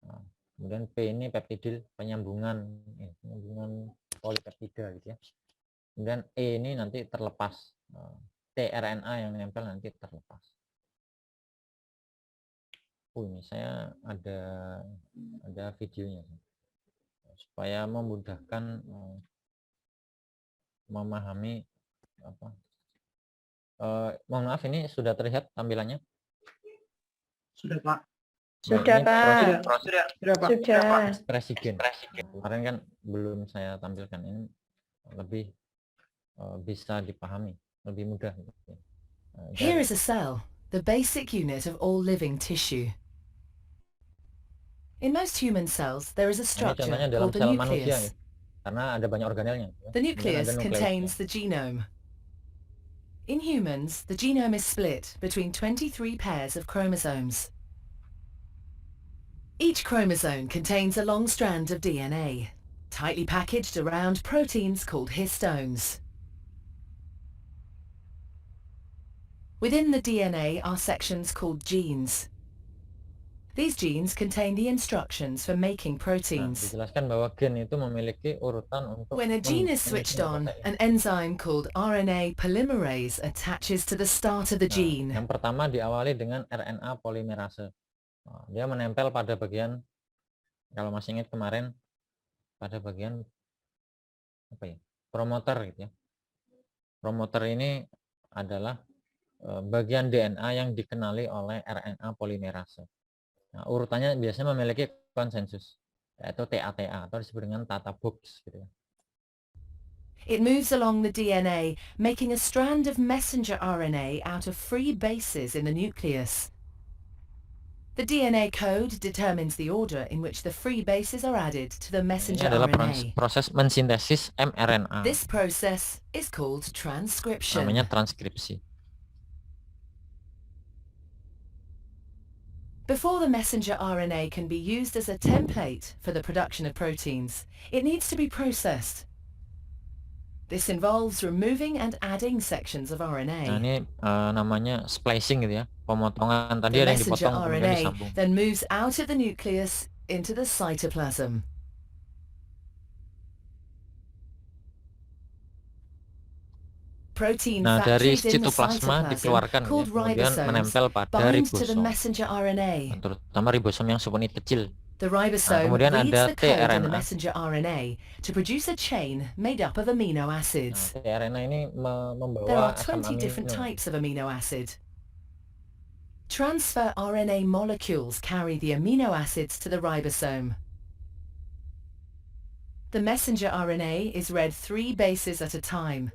Nah, kemudian P ini peptidil, penyambungan polipeptida gitu ya. Kemudian E ini nanti terlepas, tRNA yang nempel nanti terlepas. Ini saya ada videonya supaya memudahkan memahami apa. Mohon maaf, ini sudah terlihat tampilannya? Sudah, Pak. Sudah, Pak. Sudah, Pak. Sudah. Presiden. Kemarin kan belum saya tampilkan, ini lebih bisa dipahami, lebih mudah. Here is a cell, the basic unit of all living tissue. In most human cells, there is a structure dalam called the sel manusia, nucleus. karena ada banyak organelnya. The nucleus contains the genome. In humans, the genome is split between 23 pairs of chromosomes. Each chromosome contains a long strand of DNA, tightly packaged around proteins called histones. Within the DNA are sections called genes. These genes contain the instructions for making Nah, proteins. dijelaskan bahwa gen itu memiliki urutan untuk When a gene is switched on, an enzyme called RNA polymerase attaches to the start of the Nah, gene. yang pertama diawali dengan RNA polimerase. Nah, dia menempel pada bagian, kalau masih ingat kemarin, pada bagian apa ya, promoter gitu ya. Promoter ini adalah bagian DNA yang dikenali oleh RNA polimerase. Nah, urutannya biasanya memiliki konsensus, yaitu TATA atau disebut dengan tata box gitu ya. It moves along the DNA, making a strand of messenger RNA out of free bases in the nucleus. The DNA code determines the order in which the free bases are added to the Ini messenger adalah RNA. proses mensintesis mRNA. This process is called transcription. Namanya transkripsi. Before the messenger RNA can be used as a template for the production of proteins, it needs to be processed. This involves removing and adding sections of Nah, RNA. ini namanya splicing gitu ya. Pemotongan tadi The ada yang messenger dipotong kemudian RNA disambung. then moves out of the nucleus into the cytoplasm. Protein Nah, dari factories in the sitoplasma cytoplasm, dikeluarkan ya, called kemudian ribosomes, menempel pada bind to the ribosom, messenger RNA. terutama ribosom yang subunit kecil. The ribosome kemudian reads ada the code in the tRNA. messenger RNA to produce a chain made up of amino Nah, acids. tRNA ini There membawa are asam 20 different amino. types of amino acid. Transfer RNA molecules carry the amino acids to the ribosome. The messenger RNA is read 3 bases at a time.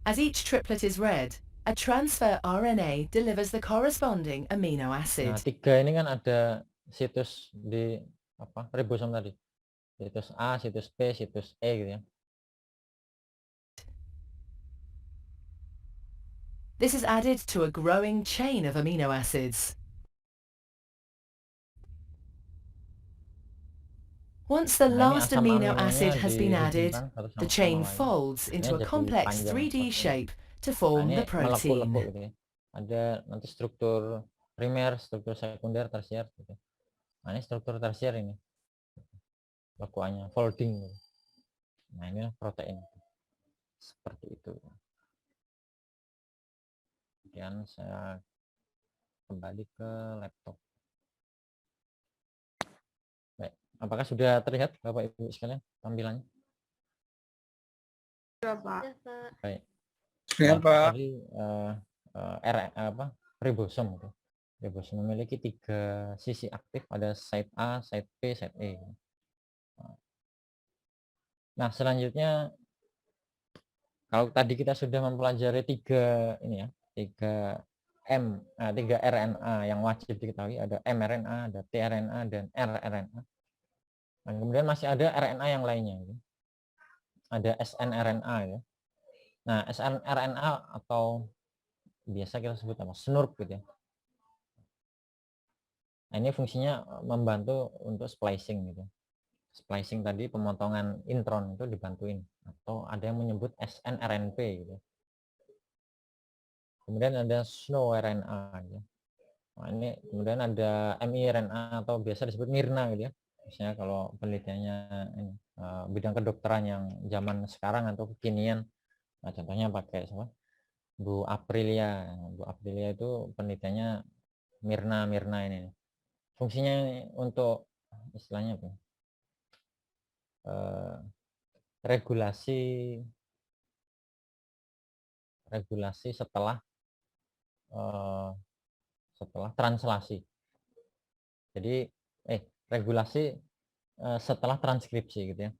As each triplet is read, a transfer RNA delivers the corresponding amino Nah, acid. 3 ini kan ada situs di ribosom tadi. Situs A, situs B, situs E gitu ya. This is added to a growing chain of amino acids. Once the Nah, ini last asam amino aminonya acid has been added, dihubungkan satu the sama chain lain. folds into Ini a jadi complex panjang 3D seperti ini. shape to Nah, form ini the protein. melepuh-lepuh gitu ya. Ada nanti struktur primer, struktur sekunder, tersier gitu. Nah, ini struktur tersier ini. Lekuannya folding gitu. Nah, ini protein. Seperti itu. Kemudian saya kembali ke laptop. Baik, apakah sudah terlihat Bapak Ibu sekalian tampilannya? Sudah, Pak. Baik. Ya, Nah, Pak. tadi ribosom gitu. Ribosom memiliki 3 sisi aktif, ada site A, site B, site E. Nah, selanjutnya kalau tadi kita sudah mempelajari 3 ini ya, 3 RNA yang wajib diketahui, ada mRNA, ada tRNA, dan rRNA. Dan kemudian masih ada RNA yang lainnya. Gitu. Ada snRNA ya. Nah, snRNA atau biasa kita sebut apa? SNRP gitu ya. Nah, ini fungsinya membantu untuk splicing gitu. Splicing tadi pemotongan intron itu dibantuin, atau ada yang menyebut snRNP gitu. Kemudian ada snowRNA gitu. Nah, ini kemudian ada miRNA atau biasa disebut Mirna gitu ya. Misalnya kalau penelitiannya ini, bidang kedokteran yang zaman sekarang atau kekinian, nah contohnya pakai siapa? Bu Aprilia. Bu Aprilia itu penelitiannya Mirna ini. Fungsinya untuk istilahnya apa? Regulasi setelah translasi. Jadi regulasi setelah transkripsi gitu ya.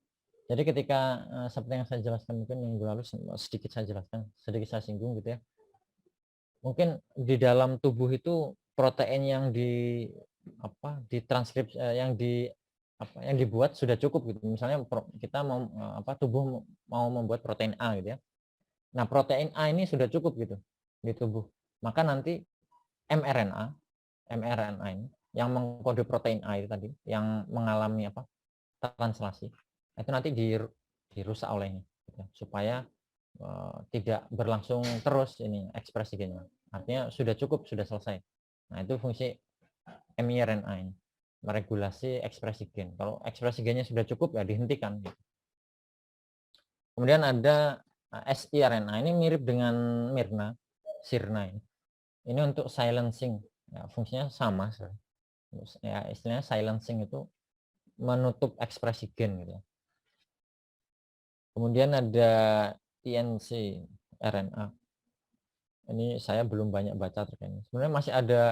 Jadi ketika seperti yang saya jelaskan mungkin minggu lalu sedikit saya singgung gitu ya. Mungkin di dalam tubuh itu protein yang ditranskripsi yang dibuat sudah cukup gitu. Misalnya kita mau tubuh mau membuat protein A gitu ya. Nah, protein A ini sudah cukup gitu di tubuh. Maka nanti mRNA ini yang mengkode protein A itu tadi, yang mengalami translasi, itu nanti dirusak olehnya gitu, supaya tidak berlangsung terus ini ekspresi gennya. Artinya sudah cukup, sudah selesai. Nah, itu fungsi miRNA ini, meregulasi ekspresi gen. Kalau ekspresi gennya sudah cukup ya dihentikan. Gitu. Kemudian ada siRNA, ini mirip dengan sirna ini. Ini untuk silencing, ya, fungsinya sama. Ya, istilahnya silencing itu menutup ekspresi gen gitu. Kemudian ada TNC RNA. Ini saya belum banyak baca terkait ini. Sebenarnya masih ada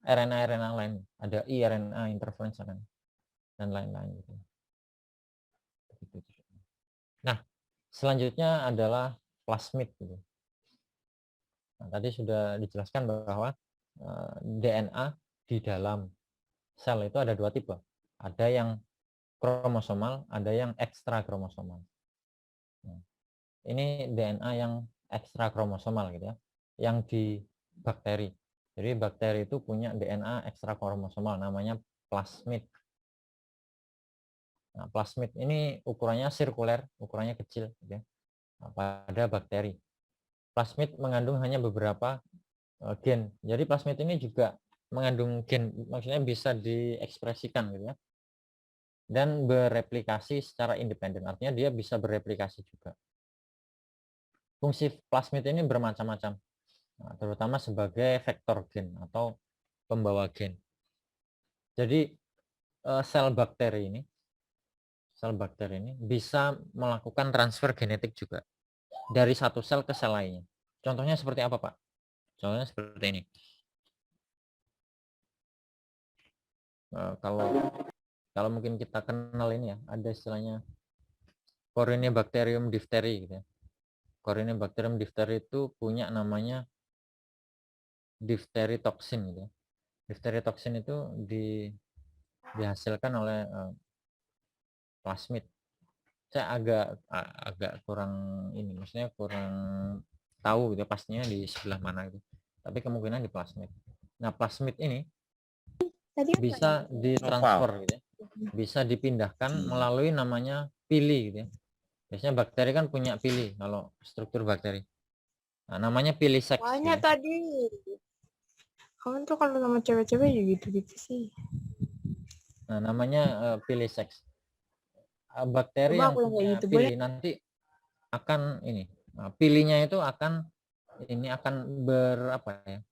RNA lain, ada iRNA, interference RNA, dan lain-lain gitu. Nah, selanjutnya adalah plasmid gitu. Nah, tadi sudah dijelaskan bahwa DNA di dalam sel itu ada dua tipe. Ada yang kromosomal, ada yang ekstra kromosomal. Nah, ini DNA yang ekstra kromosomal gitu ya, yang di bakteri. Jadi bakteri itu punya DNA ekstra kromosomal, namanya plasmid. Nah, plasmid ini ukurannya sirkuler, ukurannya kecil gitu ya, pada bakteri. Plasmid mengandung hanya beberapa gen. Jadi plasmid ini juga mengandung gen, maksudnya bisa diekspresikan gitu ya, dan bereplikasi secara independen. Artinya dia bisa bereplikasi juga. Fungsi plasmid ini bermacam-macam, terutama sebagai vektor gen atau pembawa gen. Jadi sel bakteri ini bisa melakukan transfer genetik juga dari satu sel ke sel lainnya. Contohnya seperti apa, Pak? Contohnya seperti ini. Kalau mungkin kita kenal ini ya, ada istilahnya Corynebacterium diphtheri gitu ya. Corynebacterium diphtheri itu punya namanya diphtheri toxin gitu ya. Diphtheri toxin itu dihasilkan oleh plasmid. Saya agak kurang ini, maksudnya kurang tahu gitu pastinya di sebelah mana gitu. Tapi kemungkinan di plasmid. Nah, plasmid ini bisa ditransfer gitu ya. Bisa dipindahkan melalui namanya pili gitu ya. Biasanya bakteri kan punya pili kalau struktur bakteri. Nah, namanya pili seks. Banyak gitu ya. tadi. Kamu tuh kalau sama cewek-cewek juga gitu-gitu sih. Nah, namanya pili seks. Bakteri Coba yang aku yang kayak punya gitu, pili nanti akan ini. Nah, pilinya itu akan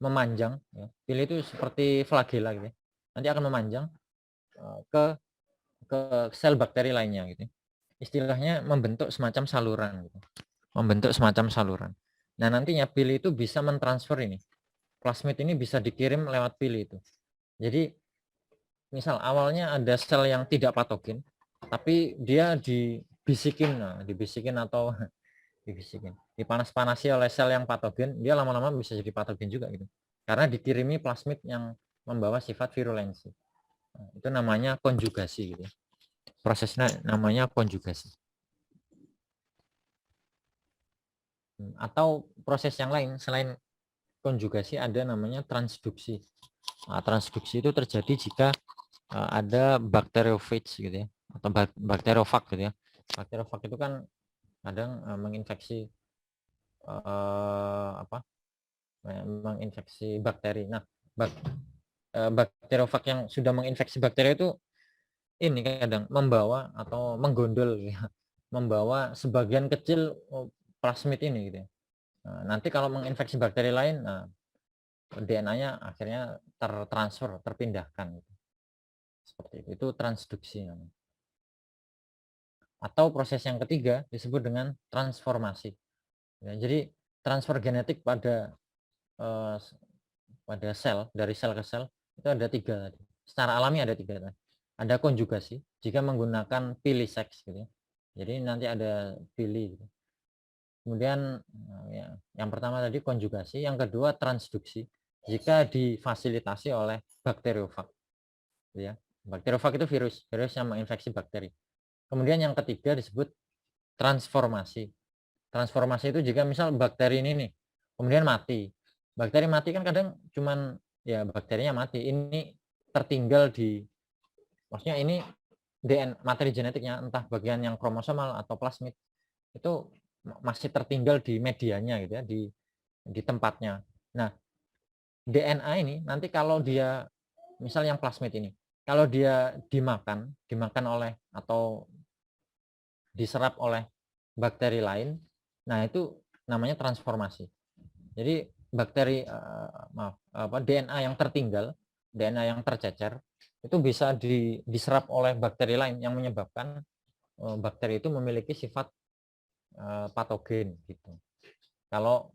memanjang ya. Pili itu seperti flagela gitu ya. Nanti akan memanjang ke sel bakteri lainnya gitu. Istilahnya membentuk semacam saluran gitu. Membentuk semacam saluran. Nah, nantinya pili itu bisa mentransfer ini. Plasmid ini bisa dikirim lewat pili itu. Jadi misal awalnya ada sel yang tidak patogen, tapi dia dibisikin atau dipanas-panasi oleh sel yang patogen, dia lama-lama bisa jadi patogen juga gitu. Karena dikirimi plasmid yang membawa sifat virulensi. Nah, itu namanya konjugasi gitu. Prosesnya namanya konjugasi. Atau proses yang lain selain konjugasi ada namanya transduksi. Nah, transduksi itu terjadi jika ada bakteriofage gitu ya, atau bakteriofag gitu ya. Bakteriofag itu kan kadang menginfeksi menginfeksi bakteri. Nah, bakteriofag yang sudah menginfeksi bakteri itu ini kadang membawa atau menggondol ya, membawa sebagian kecil plasmid ini gitu ya. Nah, nanti kalau menginfeksi bakteri lain, nah, DNA-nya akhirnya tertransfer, terpindahkan gitu. Seperti itu transduksi namanya. Atau proses yang ketiga disebut dengan transformasi. Ya, jadi transfer genetik pada sel, dari sel ke sel itu ada tiga tadi. Secara alami ada tiga tadi. Ada konjugasi jika menggunakan pili seks gitu ya. Jadi nanti ada pili gitu. Kemudian ya, yang pertama tadi konjugasi, yang kedua transduksi jika difasilitasi oleh bakteriofag. Ya. Bakteriofag itu virus yang menginfeksi bakteri. Kemudian yang ketiga disebut transformasi. Transformasi itu jika misal bakteri ini nih, kemudian mati. Bakteri mati kan kadang cuman ya bakterinya mati. Ini tertinggal maksudnya ini DNA materi genetiknya entah bagian yang kromosomal atau plasmid itu masih tertinggal di medianya gitu ya, di tempatnya. Nah, DNA ini nanti kalau dia misal yang plasmid ini, kalau dia dimakan oleh atau diserap oleh bakteri lain, nah itu namanya transformasi. Jadi bakteri DNA yang tertinggal, DNA yang tercecer itu bisa diserap oleh bakteri lain yang menyebabkan bakteri itu memiliki sifat patogen gitu. Kalau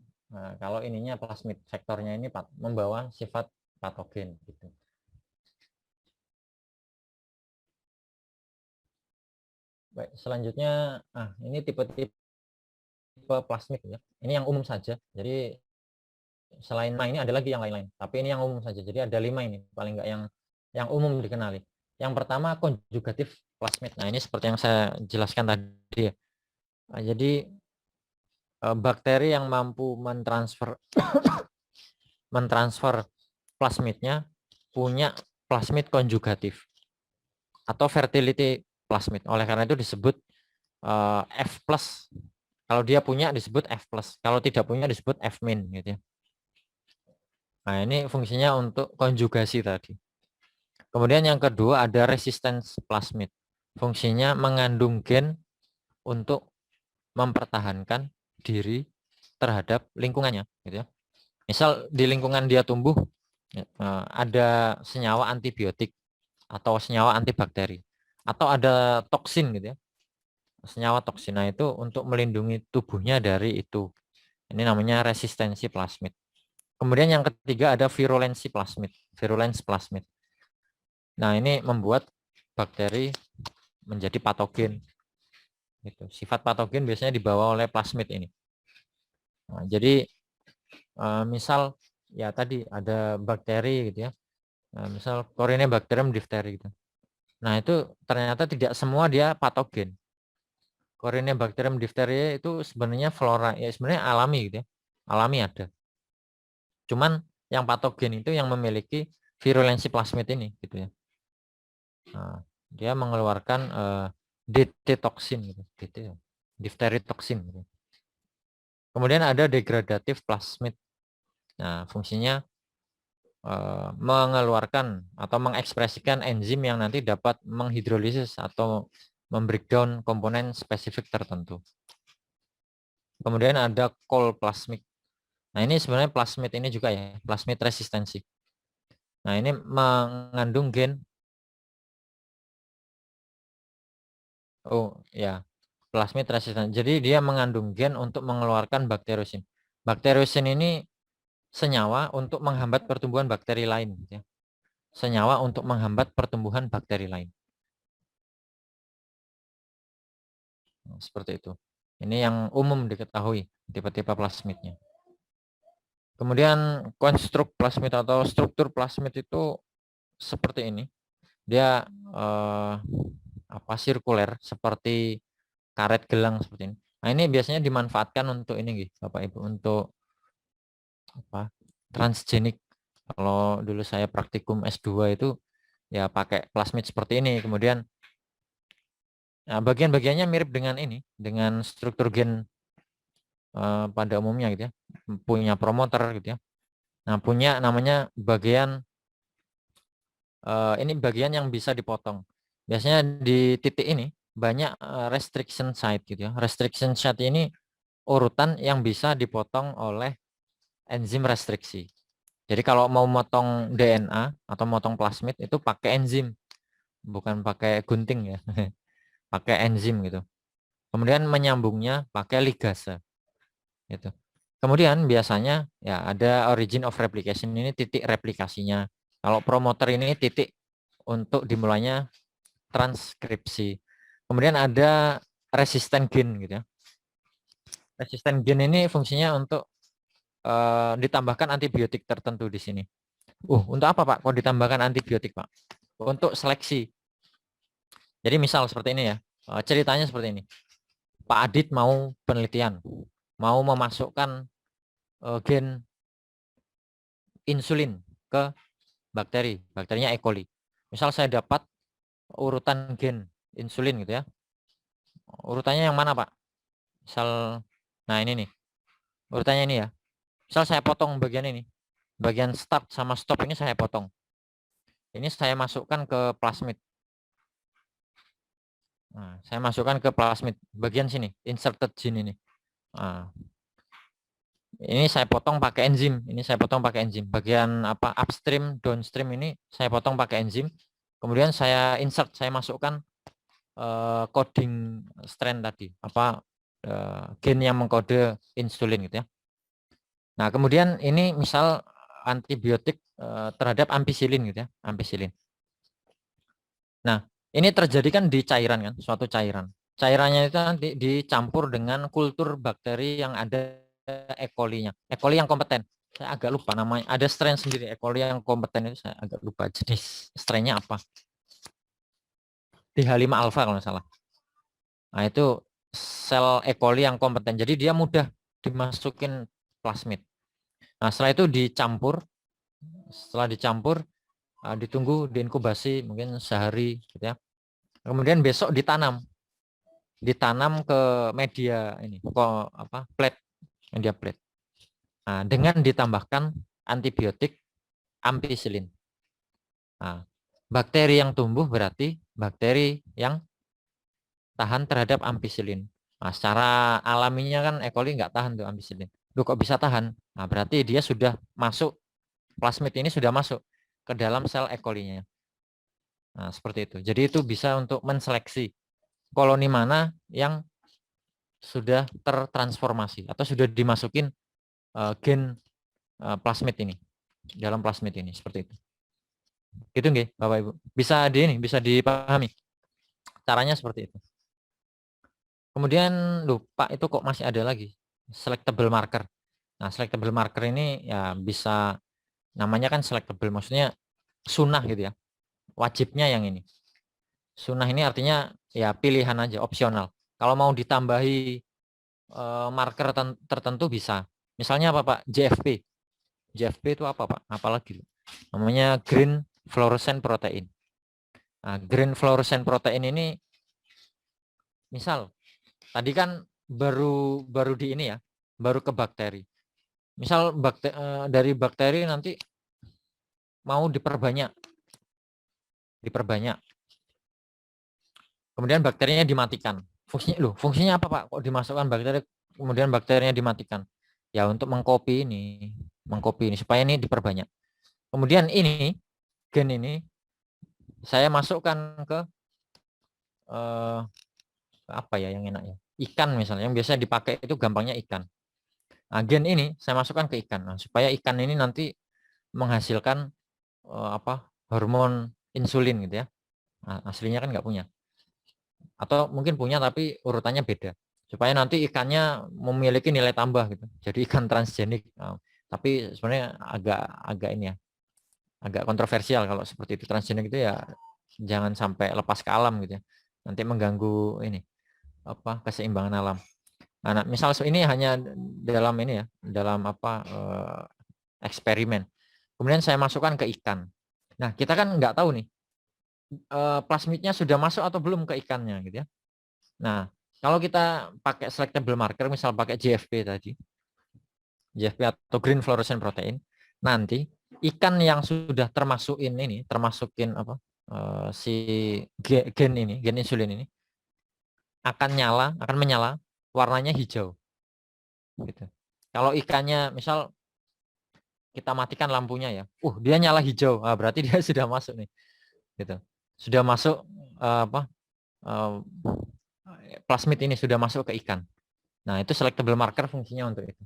ininya plasmid vektornya ini membawa sifat patogen gitu. Baik, selanjutnya ini tipe-tipe plasmid ya. Ini yang umum saja. Jadi selain ini ada lagi yang lain-lain, tapi ini yang umum saja. Jadi ada 5 ini paling enggak yang umum dikenali. Yang pertama konjugatif plasmid. Nah, ini seperti yang saya jelaskan tadi ya. Nah, jadi bakteri yang mampu mentransfer plasmidnya punya plasmid konjugatif atau fertility plasmid. Oleh karena itu disebut F+. Kalau dia punya disebut F+. Kalau tidak punya disebut F- gitu ya. Nah, ini fungsinya untuk konjugasi tadi. Kemudian yang kedua ada resistance plasmid. Fungsinya mengandung gen untuk mempertahankan diri terhadap lingkungannya gitu ya. Misal di lingkungan dia tumbuh ada senyawa antibiotik atau senyawa antibakteri atau ada toksin gitu ya. Senyawa toksin itu untuk melindungi tubuhnya dari itu. Ini namanya resistensi plasmid. Kemudian yang ketiga ada virulensi plasmid, virulence plasmid. Nah, ini membuat bakteri menjadi patogen. Gitu. Sifat patogen biasanya dibawa oleh plasmid ini. Nah, jadi misal ya tadi ada bakteri gitu ya. Nah, misal Corynebacterium diphtheri gitu. Nah, itu ternyata tidak semua dia patogen. Corynebacterium diphtheri itu sebenarnya flora, ya sebenarnya alami gitu ya. Alami ada. Cuman yang patogen itu yang memiliki virulensi plasmid ini gitu ya. Nah, dia mengeluarkan DT toksin gitu, DT diphtheri toksin gitu. Kemudian ada degradatif plasmid. Nah, fungsinya mengeluarkan atau mengekspresikan enzim yang nanti dapat menghidrolisis atau membreakdown komponen spesifik tertentu. Kemudian ada colplasmic. Nah, ini sebenarnya plasmid ini juga ya, plasmid resistensi. Nah, ini mengandung gen plasmid resisten. Jadi dia mengandung gen untuk mengeluarkan bakteriosin. Bakteriosin ini senyawa untuk menghambat pertumbuhan bakteri lain ya. Senyawa untuk menghambat pertumbuhan bakteri lain. Nah, seperti itu. Ini yang umum diketahui tipe-tipe plasmidnya. Kemudian konstruk plasmid atau struktur plasmid itu seperti ini. Dia sirkuler seperti karet gelang seperti ini. Nah, ini biasanya dimanfaatkan untuk ini Bapak Ibu, untuk transgenik. Kalau dulu saya praktikum S2 itu ya pakai plasmid seperti ini. Kemudian bagian-bagiannya mirip dengan ini, dengan struktur gen pada umumnya gitu ya. Punya promoter gitu ya. Nah, punya namanya bagian ini bagian yang bisa dipotong. Biasanya di titik ini banyak restriction site gitu ya. Restriction site ini urutan yang bisa dipotong oleh enzim restriksi. Jadi kalau mau motong DNA atau motong plasmid itu pakai enzim, bukan pakai gunting ya. Pakai enzim gitu. Kemudian menyambungnya pakai ligase. Gitu. Kemudian biasanya ya ada origin of replication, ini titik replikasinya. Kalau promoter ini titik untuk dimulainya transkripsi. Kemudian ada resisten gen gitu ya. Resisten gen ini fungsinya untuk ditambahkan antibiotik tertentu di sini. Untuk apa Pak? Kok ditambahkan antibiotik Pak? Untuk seleksi. Jadi misal seperti ini ya, ceritanya seperti ini. Pak Adit mau penelitian, mau memasukkan gen insulin ke bakteri, bakterinya E. coli. Misal saya dapat urutan gen insulin gitu ya. Urutannya yang mana Pak? Misal, nah ini nih, urutannya ini ya. Misal saya potong bagian ini, bagian start sama stop ini saya potong. Ini saya masukkan ke plasmid. Nah, saya masukkan ke plasmid bagian sini, inserted gene ini. Nah, ini saya potong pakai enzim. Ini saya potong pakai enzim. Bagian apa upstream, downstream ini saya potong pakai enzim. Kemudian saya insert, saya masukkan coding strand tadi, apa gen yang mengkode insulin gitu ya. Nah, kemudian ini misal antibiotik terhadap ampicillin gitu ya, ampicillin. Nah, ini terjadi kan di cairan kan, suatu cairan. Cairannya itu nanti dicampur dengan kultur bakteri yang ada E. coli-nya. E. coli yang kompeten. Saya agak lupa namanya. Ada strain sendiri E. coli yang kompeten itu saya agak lupa jenis strainnya apa. DH5 alpha kalau nggak salah. Nah, itu sel E. coli yang kompeten. Jadi dia mudah dimasukin plasmid. Nah, setelah itu dicampur. Setelah dicampur, ditunggu diinkubasi mungkin sehari gitu ya. Kemudian besok ditanam ke media ini, plate, media plate. Nah, dengan ditambahkan antibiotik ampicillin. Nah, bakteri yang tumbuh berarti bakteri yang tahan terhadap ampicillin. Nah, secara alaminya kan E. coli nggak tahan tuh ampicillin. Loh, kok bisa tahan? Nah, berarti dia sudah masuk, plasmid ini sudah masuk ke dalam sel E. coli-nya. Nah, seperti itu. Jadi itu bisa untuk menseleksi koloni mana yang sudah tertransformasi atau sudah dimasukin gen plasmid ini, dalam plasmid ini, seperti itu. Gitu nggih, Bapak Ibu. Bisa bisa dipahami. Caranya seperti itu. Kemudian lupa itu kok masih ada lagi selectable marker. Nah, selectable marker ini ya bisa namanya kan selectable, maksudnya sunnah gitu ya. Wajibnya yang ini. Sunnah ini artinya ya pilihan aja, opsional. Kalau mau ditambahi marker tertentu bisa. Misalnya apa Pak? JFP. JFP itu apa Pak? Apalagi namanya green fluorescent protein. Nah, green fluorescent protein ini misal tadi kan baru di ini ya, baru ke bakteri. Misal dari bakteri nanti mau diperbanyak. Kemudian bakterinya dimatikan. Fungsinya apa Pak? Kok dimasukkan bakteri kemudian bakterinya dimatikan? Ya untuk mengcopy ini supaya ini diperbanyak. Kemudian ini gen ini saya masukkan ke apa ya yang enak ya? Ikan misalnya, yang biasa dipakai itu gampangnya ikan. Nah, gen ini saya masukkan ke ikan. Nah, supaya ikan ini nanti menghasilkan hormon insulin gitu ya. Nah, aslinya kan nggak punya. Atau mungkin punya tapi urutannya beda. Supaya nanti ikannya memiliki nilai tambah gitu. Jadi ikan transgenik. Nah, tapi sebenarnya agak ini ya. Agak kontroversial kalau seperti itu. Transgenik itu ya jangan sampai lepas ke alam gitu ya. Nanti mengganggu ini keseimbangan alam. Nah, misal ini hanya dalam ini ya, dalam eksperimen. Kemudian saya masukkan ke ikan. Nah, kita kan nggak tahu nih plasmidnya sudah masuk atau belum ke ikannya gitu ya. Nah, kalau kita pakai selectable marker, misal pakai JFP tadi, JFP atau green fluorescent protein, nanti ikan yang sudah termasukin si gen insulin ini akan menyala, warnanya hijau. Gitu. Kalau ikannya misal kita matikan lampunya ya, dia nyala hijau, berarti dia sudah masuk nih, gitu. Sudah masuk plasmid ini sudah masuk ke ikan. Nah, itu selectable marker fungsinya untuk itu.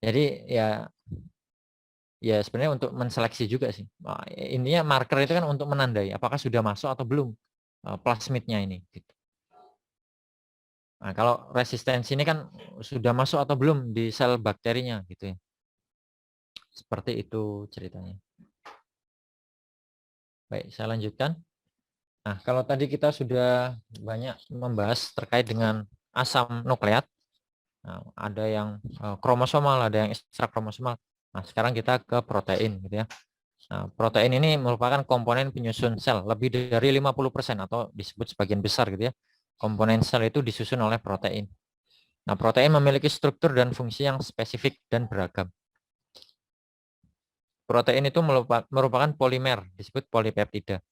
Jadi ya sebenarnya untuk menseleksi juga sih. Intinya marker itu kan untuk menandai apakah sudah masuk atau belum plasmidnya ini. Gitu. Nah, kalau resistensi ini kan sudah masuk atau belum di sel bakterinya gitu ya. Seperti itu ceritanya. Baik, saya lanjutkan. Nah, kalau tadi kita sudah banyak membahas terkait dengan asam nukleat. Nah, ada yang kromosomal, ada yang ekstra kromosomal. Nah, sekarang kita ke protein gitu ya. Nah, protein ini merupakan komponen penyusun sel lebih dari 50% atau disebut sebagian besar gitu ya. Komponen sel itu disusun oleh protein. Nah, protein memiliki struktur dan fungsi yang spesifik dan beragam. Protein itu merupakan polimer, disebut polipeptida,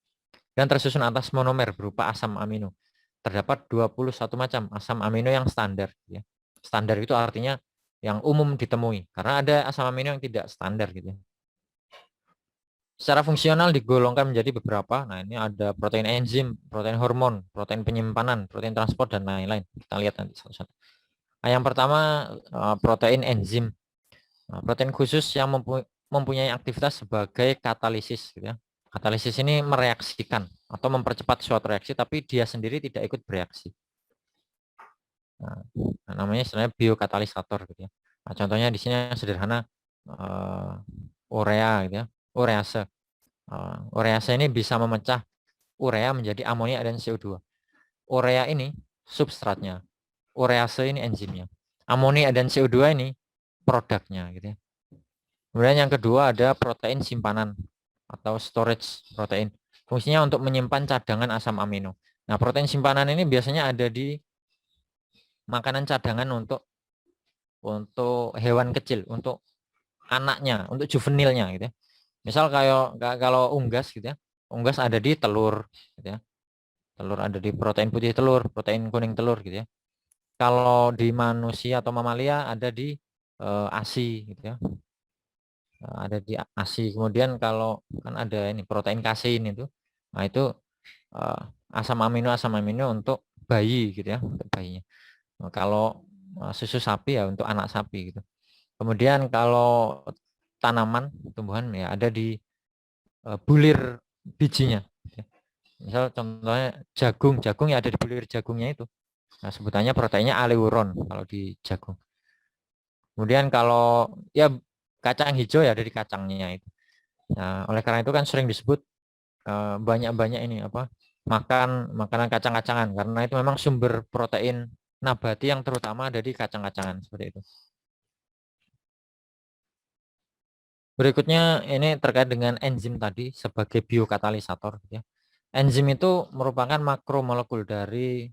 dan tersusun atas monomer berupa asam amino. Terdapat 21 macam asam amino yang standar. Ya. Standar itu artinya yang umum ditemui, karena ada asam amino yang tidak standar. Gitu. Secara fungsional digolongkan menjadi beberapa. Nah, ini ada protein enzim, protein hormon, protein penyimpanan, protein transport, dan lain-lain. Kita lihat nanti satu-satu. Nah, yang pertama protein enzim. Nah, protein khusus yang mempunyai aktivitas sebagai katalisis. Gitu ya. Katalisis ini mereaksikan atau mempercepat suatu reaksi, tapi dia sendiri tidak ikut bereaksi. Nah, namanya istilahnya biokatalisator. Gitu ya. Nah, contohnya di sini yang sederhana urea, gitu ya, urease. Urease ini bisa memecah urea menjadi amonia dan CO2. Urea ini substratnya, urease ini enzimnya. Amonia dan CO2 ini produknya. Gitu ya. Kemudian yang kedua ada protein simpanan atau storage protein. Fungsinya untuk menyimpan cadangan asam amino. Nah, protein simpanan ini biasanya ada di makanan cadangan untuk hewan kecil, untuk anaknya, untuk juvenilnya gitu ya. Misal kalau unggas gitu ya. Unggas ada di telur gitu ya. Telur ada di protein putih telur, protein kuning telur gitu ya. Kalau di manusia atau mamalia ada di ASI gitu ya. Ada di ASI. Kemudian kalau kan ada ini protein kasein itu. Nah, itu asam amino untuk bayi gitu ya, untuk bayinya. Nah, kalau susu sapi ya untuk anak sapi gitu. Kemudian kalau tanaman, tumbuhan ya ada di bulir bijinya. Misal contohnya jagung ya ada di bulir jagungnya itu. Nah, sebutannya proteinnya aleuron kalau di jagung. Kemudian kalau ya kacang hijau ya ada di kacangnya itu. Nah, oleh karena itu kan sering disebut banyak-banyak ini makan makanan kacang-kacangan karena itu memang sumber protein nabati yang terutama ada di kacang-kacangan seperti itu. Berikutnya ini terkait dengan enzim tadi sebagai biokatalisator. Ya. Enzim itu merupakan makromolekul dari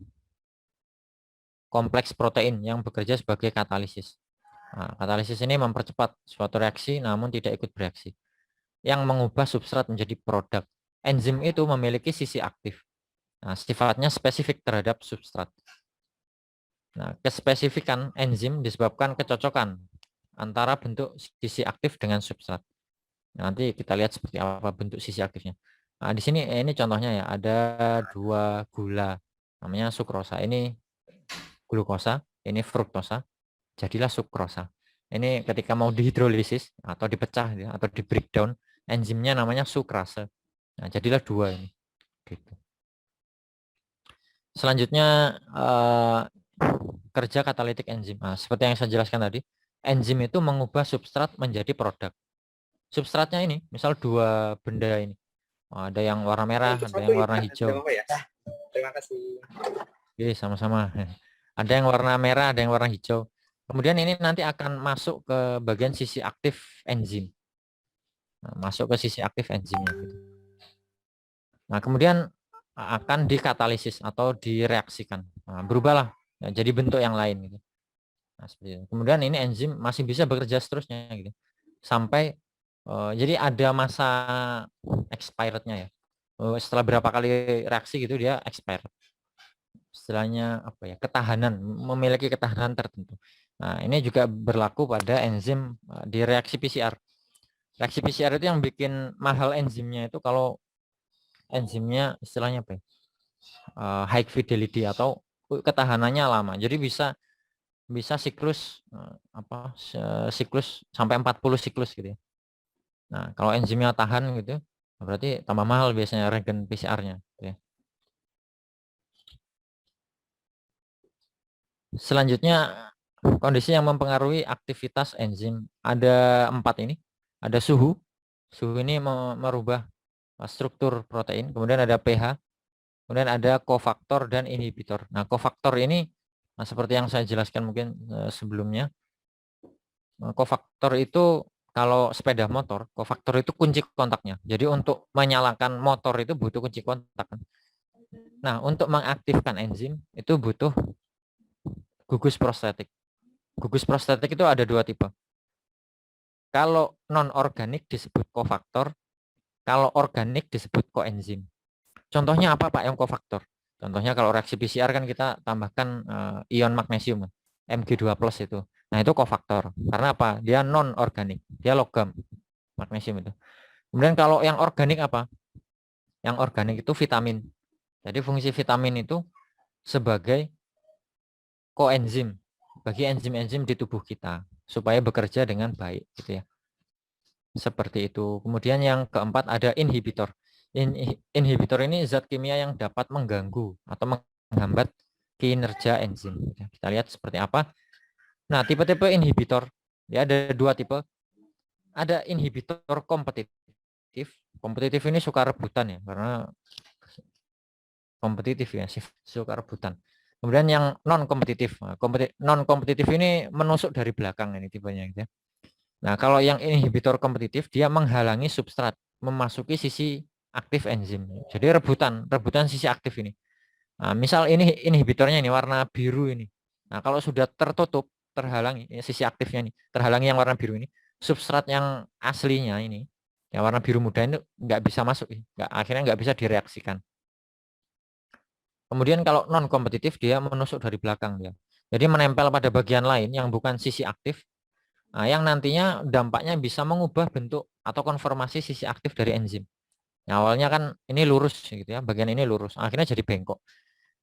kompleks protein yang bekerja sebagai katalisis. Nah, katalisis ini mempercepat suatu reaksi namun tidak ikut bereaksi, yang mengubah substrat menjadi produk. Enzim itu memiliki sisi aktif. Nah, sifatnya spesifik terhadap substrat. Nah, kespesifikan enzim disebabkan kecocokan antara bentuk sisi aktif dengan substrat. Nanti kita lihat seperti apa bentuk sisi aktifnya. Nah, di sini ini contohnya ya, ada 2 gula, namanya sukrosa. Ini glukosa, ini fruktosa, jadilah sukrosa. Ini ketika mau dihidrolisis atau dipecah ya, atau di breakdown, enzimnya namanya sukrase. Nah, jadilah 2 ini. Gitu. Selanjutnya kerja katalitik enzim. Nah, seperti yang saya jelaskan tadi, enzim itu mengubah substrat menjadi produk. Substratnya ini, misal 2 benda ini. Ada yang warna merah, ada yang warna hijau. Terima kasih. Oke, sama-sama. Ada yang warna merah, ada yang warna hijau. Kemudian ini nanti akan masuk ke bagian sisi aktif enzim. Nah, masuk ke sisi aktif enzimnya. Gitu. Nah, kemudian akan dikatalisis atau direaksikan. Nah, berubahlah ya, jadi bentuk yang lain. Gitu. Nah, seperti itu. Kemudian ini enzim masih bisa bekerja seterusnya. Gitu. Sampai jadi ada masa expirednya ya. Setelah berapa kali reaksi gitu dia expired. Istilahnya apa ya? Ketahanan, memiliki ketahanan tertentu. Nah, ini juga berlaku pada enzim di reaksi PCR. Reaksi PCR itu yang bikin mahal enzimnya itu kalau enzimnya istilahnya apa ya? High fidelity atau ketahanannya lama. Jadi bisa siklus siklus sampai 40 siklus gitu ya. Nah, kalau enzimnya tahan gitu, berarti tambah mahal biasanya regen PCR-nya. Ya. Selanjutnya, kondisi yang mempengaruhi aktivitas enzim. Ada 4 ini. Ada suhu. Suhu ini merubah struktur protein. Kemudian ada pH. Kemudian ada kofaktor dan inhibitor. Nah, kofaktor ini, seperti yang saya jelaskan mungkin sebelumnya. Kofaktor itu kalau sepeda motor, kofaktor itu kunci kontaknya. Jadi untuk menyalakan motor itu butuh kunci kontak. Nah, untuk mengaktifkan enzim itu butuh gugus prostetik. Gugus prostetik itu ada 2 tipe. Kalau non-organik disebut kofaktor, kalau organik disebut koenzim. Contohnya apa Pak yang kofaktor? Contohnya kalau reaksi PCR kan kita tambahkan ion magnesium, Mg2+ itu. Nah, itu kofaktor. Karena apa? Dia non-organik, dia logam magnesium itu. Kemudian kalau yang organik apa? Yang organik itu vitamin. Jadi fungsi vitamin itu sebagai koenzim bagi enzim-enzim di tubuh kita supaya bekerja dengan baik gitu ya. Seperti itu. Kemudian yang keempat ada inhibitor. Inhibitor ini zat kimia yang dapat mengganggu atau menghambat kinerja enzim. Kita lihat seperti apa. Nah, tipe-tipe inhibitor ya ada dua tipe. Ada inhibitor kompetitif. Kompetitif ini suka rebutan ya, karena kompetitif ya, suka rebutan. Kemudian yang non kompetitif. Non kompetitif ini menusuk dari belakang ini tipenya gitu ya. Nah, kalau yang inhibitor kompetitif dia menghalangi substrat memasuki sisi aktif enzim. Jadi rebutan sisi aktif ini. Nah, misal ini inhibitornya ini warna biru ini. Nah, kalau sudah tertutup, terhalangi sisi aktifnya ini, terhalangi yang warna biru ini, substrat yang aslinya ini, yang warna biru muda itu nggak bisa masuk, akhirnya nggak bisa direaksikan. Kemudian kalau non kompetitif dia menusuk dari belakang ya. Jadi menempel pada bagian lain yang bukan sisi aktif. Nah, yang nantinya dampaknya bisa mengubah bentuk atau konformasi sisi aktif dari enzim. Nah, awalnya kan ini lurus gitu ya, bagian ini lurus, akhirnya jadi bengkok.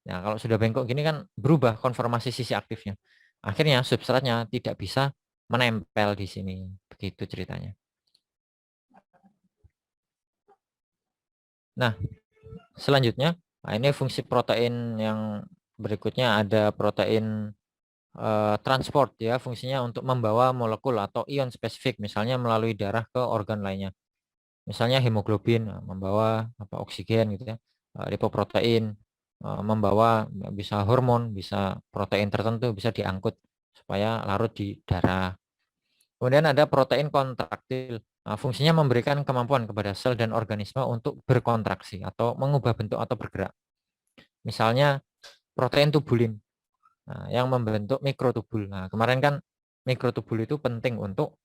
Nah, kalau sudah bengkok gini kan berubah konformasi sisi aktifnya. Akhirnya substratnya tidak bisa menempel di sini. Begitu ceritanya. Nah, selanjutnya, ini fungsi protein yang berikutnya ada protein transport ya, fungsinya untuk membawa molekul atau ion spesifik misalnya melalui darah ke organ lainnya. Misalnya hemoglobin membawa oksigen gitu ya, lipoprotein membawa bisa hormon, bisa protein tertentu bisa diangkut supaya larut di darah. Kemudian ada protein kontraktil. Fungsinya memberikan kemampuan kepada sel dan organisme untuk berkontraksi atau mengubah bentuk atau bergerak. Misalnya protein tubulin. Nah, yang membentuk mikrotubul. Nah, kemarin kan mikrotubul itu penting untuk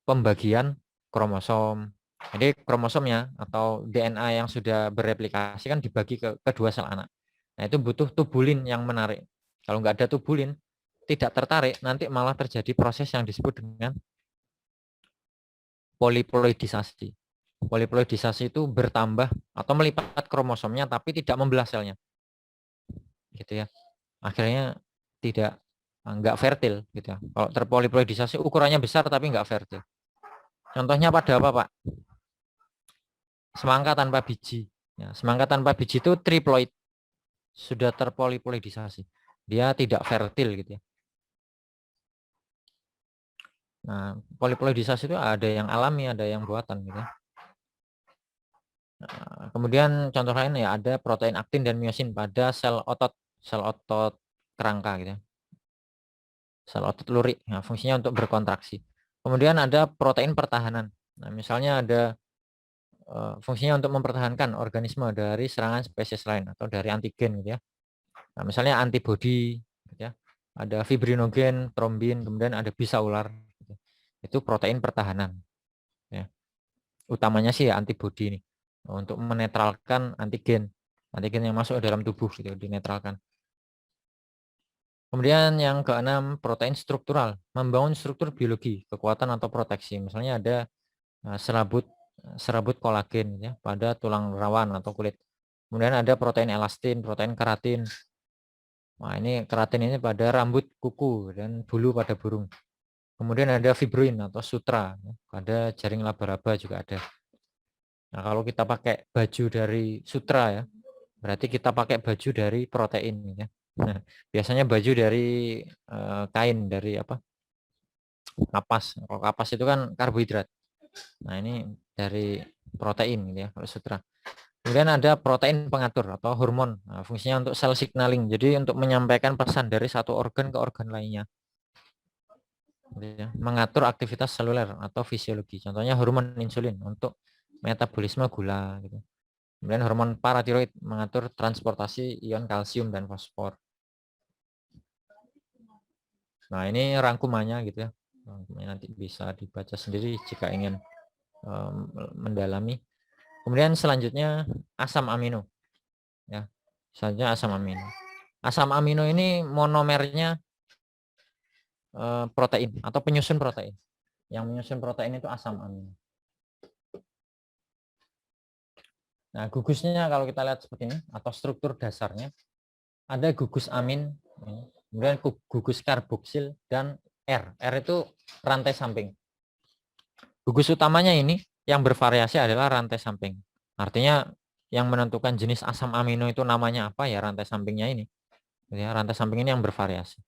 pembagian kromosom. Jadi kromosomnya atau DNA yang sudah bereplikasi kan dibagi ke kedua sel anak. Nah, itu butuh tubulin yang menarik. Kalau nggak ada tubulin, tidak tertarik, nanti malah terjadi proses yang disebut dengan poliploidisasi. Poliploidisasi itu bertambah atau melipat kromosomnya tapi tidak membelah selnya. Gitu ya. Akhirnya nggak fertil gitu ya. Kalau terpoliploidisasi ukurannya besar tapi nggak fertil. Contohnya pada apa Pak? Semangka tanpa biji. Ya, semangka tanpa biji itu triploid, sudah terpoliploidisasi. Dia tidak fertil gitu ya. Nah, poliploidisasi itu ada yang alami, ada yang buatan gitu ya. Nah, kemudian contoh lain ya ada protein aktin dan miosin pada sel otot kerangka gitu ya. Sel otot lurik. Nah, fungsinya untuk berkontraksi. Kemudian ada protein pertahanan. Nah, misalnya ada fungsinya untuk mempertahankan organisme dari serangan spesies lain atau dari antigen gitu ya. Nah, misalnya antibodi gitu ya. Ada fibrinogen, trombin, kemudian ada bisa ular. Gitu. Itu protein pertahanan. Ya. Utamanya sih ya antibodi ini untuk menetralkan antigen yang masuk ke dalam tubuh gitu, dinetralkan. Kemudian yang keenam, protein struktural, membangun struktur biologi, kekuatan atau proteksi. Misalnya ada serabut kolagen ya pada tulang rawan atau kulit. Kemudian ada protein elastin, protein keratin. Nah, ini keratin ini pada rambut, kuku dan bulu pada burung. Kemudian ada fibrin atau sutra ya, pada jaring laba-laba juga ada. Nah, kalau kita pakai baju dari sutra ya, berarti kita pakai baju dari protein ya. Nah, biasanya baju dari kain dari apa? Kapas. Kalau kapas itu kan karbohidrat. Nah, ini dari protein gitu ya, kalau sutra. Kemudian ada protein pengatur atau hormon. Nah, fungsinya untuk cell signaling. Jadi untuk menyampaikan pesan dari satu organ ke organ lainnya. Gitu ya. Mengatur aktivitas seluler atau fisiologi. Contohnya hormon insulin untuk metabolisme gula gitu. Kemudian hormon paratiroid mengatur transportasi ion kalsium dan fosfor. Nah, ini rangkumannya gitu ya. Nanti bisa dibaca sendiri jika ingin mendalami. Kemudian selanjutnya asam amino. Ya, selanjutnya asam amino. Asam amino ini monomernya protein atau penyusun protein. Yang menyusun protein itu asam amino. Nah, gugusnya kalau kita lihat seperti ini atau struktur dasarnya ada gugus amin, kemudian gugus karboksil dan R. R itu rantai samping. Gugus utamanya ini yang bervariasi adalah rantai samping. Artinya yang menentukan jenis asam amino itu namanya apa ya rantai sampingnya ini. Ya, rantai samping ini yang bervariasi.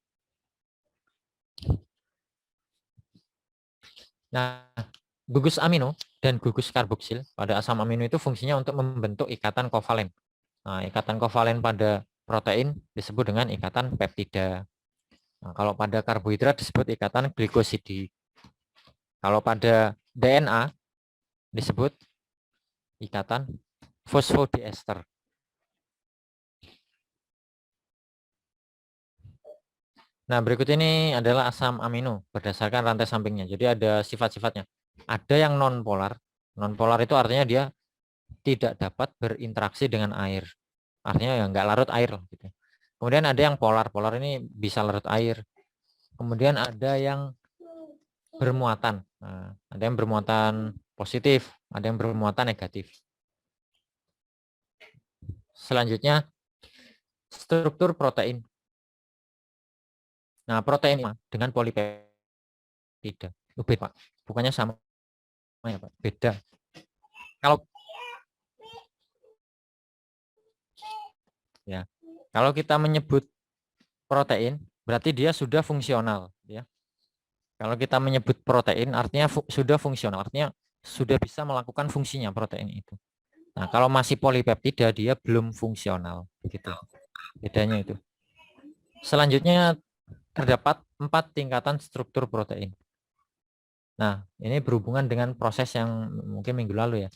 Nah, gugus amino dan gugus karboksil pada asam amino itu fungsinya untuk membentuk ikatan kovalen. Nah, ikatan kovalen pada protein disebut dengan ikatan peptida. Nah, kalau pada karbohidrat disebut ikatan glikosidi. Kalau pada DNA disebut ikatan fosfodiester. Nah, berikut ini adalah asam amino berdasarkan rantai sampingnya. Jadi ada sifat-sifatnya. Ada yang non-polar. Non-polar itu artinya dia tidak dapat berinteraksi dengan air. Artinya ya nggak larut air. Gitu. Kemudian ada yang polar. Polar ini bisa larut air. Kemudian ada yang bermuatan. Nah, ada yang bermuatan positif, ada yang bermuatan negatif. Selanjutnya, struktur protein. Nah, protein dengan polipeptida. Beda, Pak. Bukannya sama ya, Pak. Beda. Kalau kita menyebut protein, berarti dia sudah fungsional, ya. Kalau kita menyebut protein, artinya sudah fungsional, artinya sudah bisa melakukan fungsinya protein itu. Nah, kalau masih polipeptida, dia belum fungsional, begitu. Bedanya itu. Selanjutnya terdapat 4 tingkatan struktur protein. Nah, ini berhubungan dengan proses yang mungkin minggu lalu ya.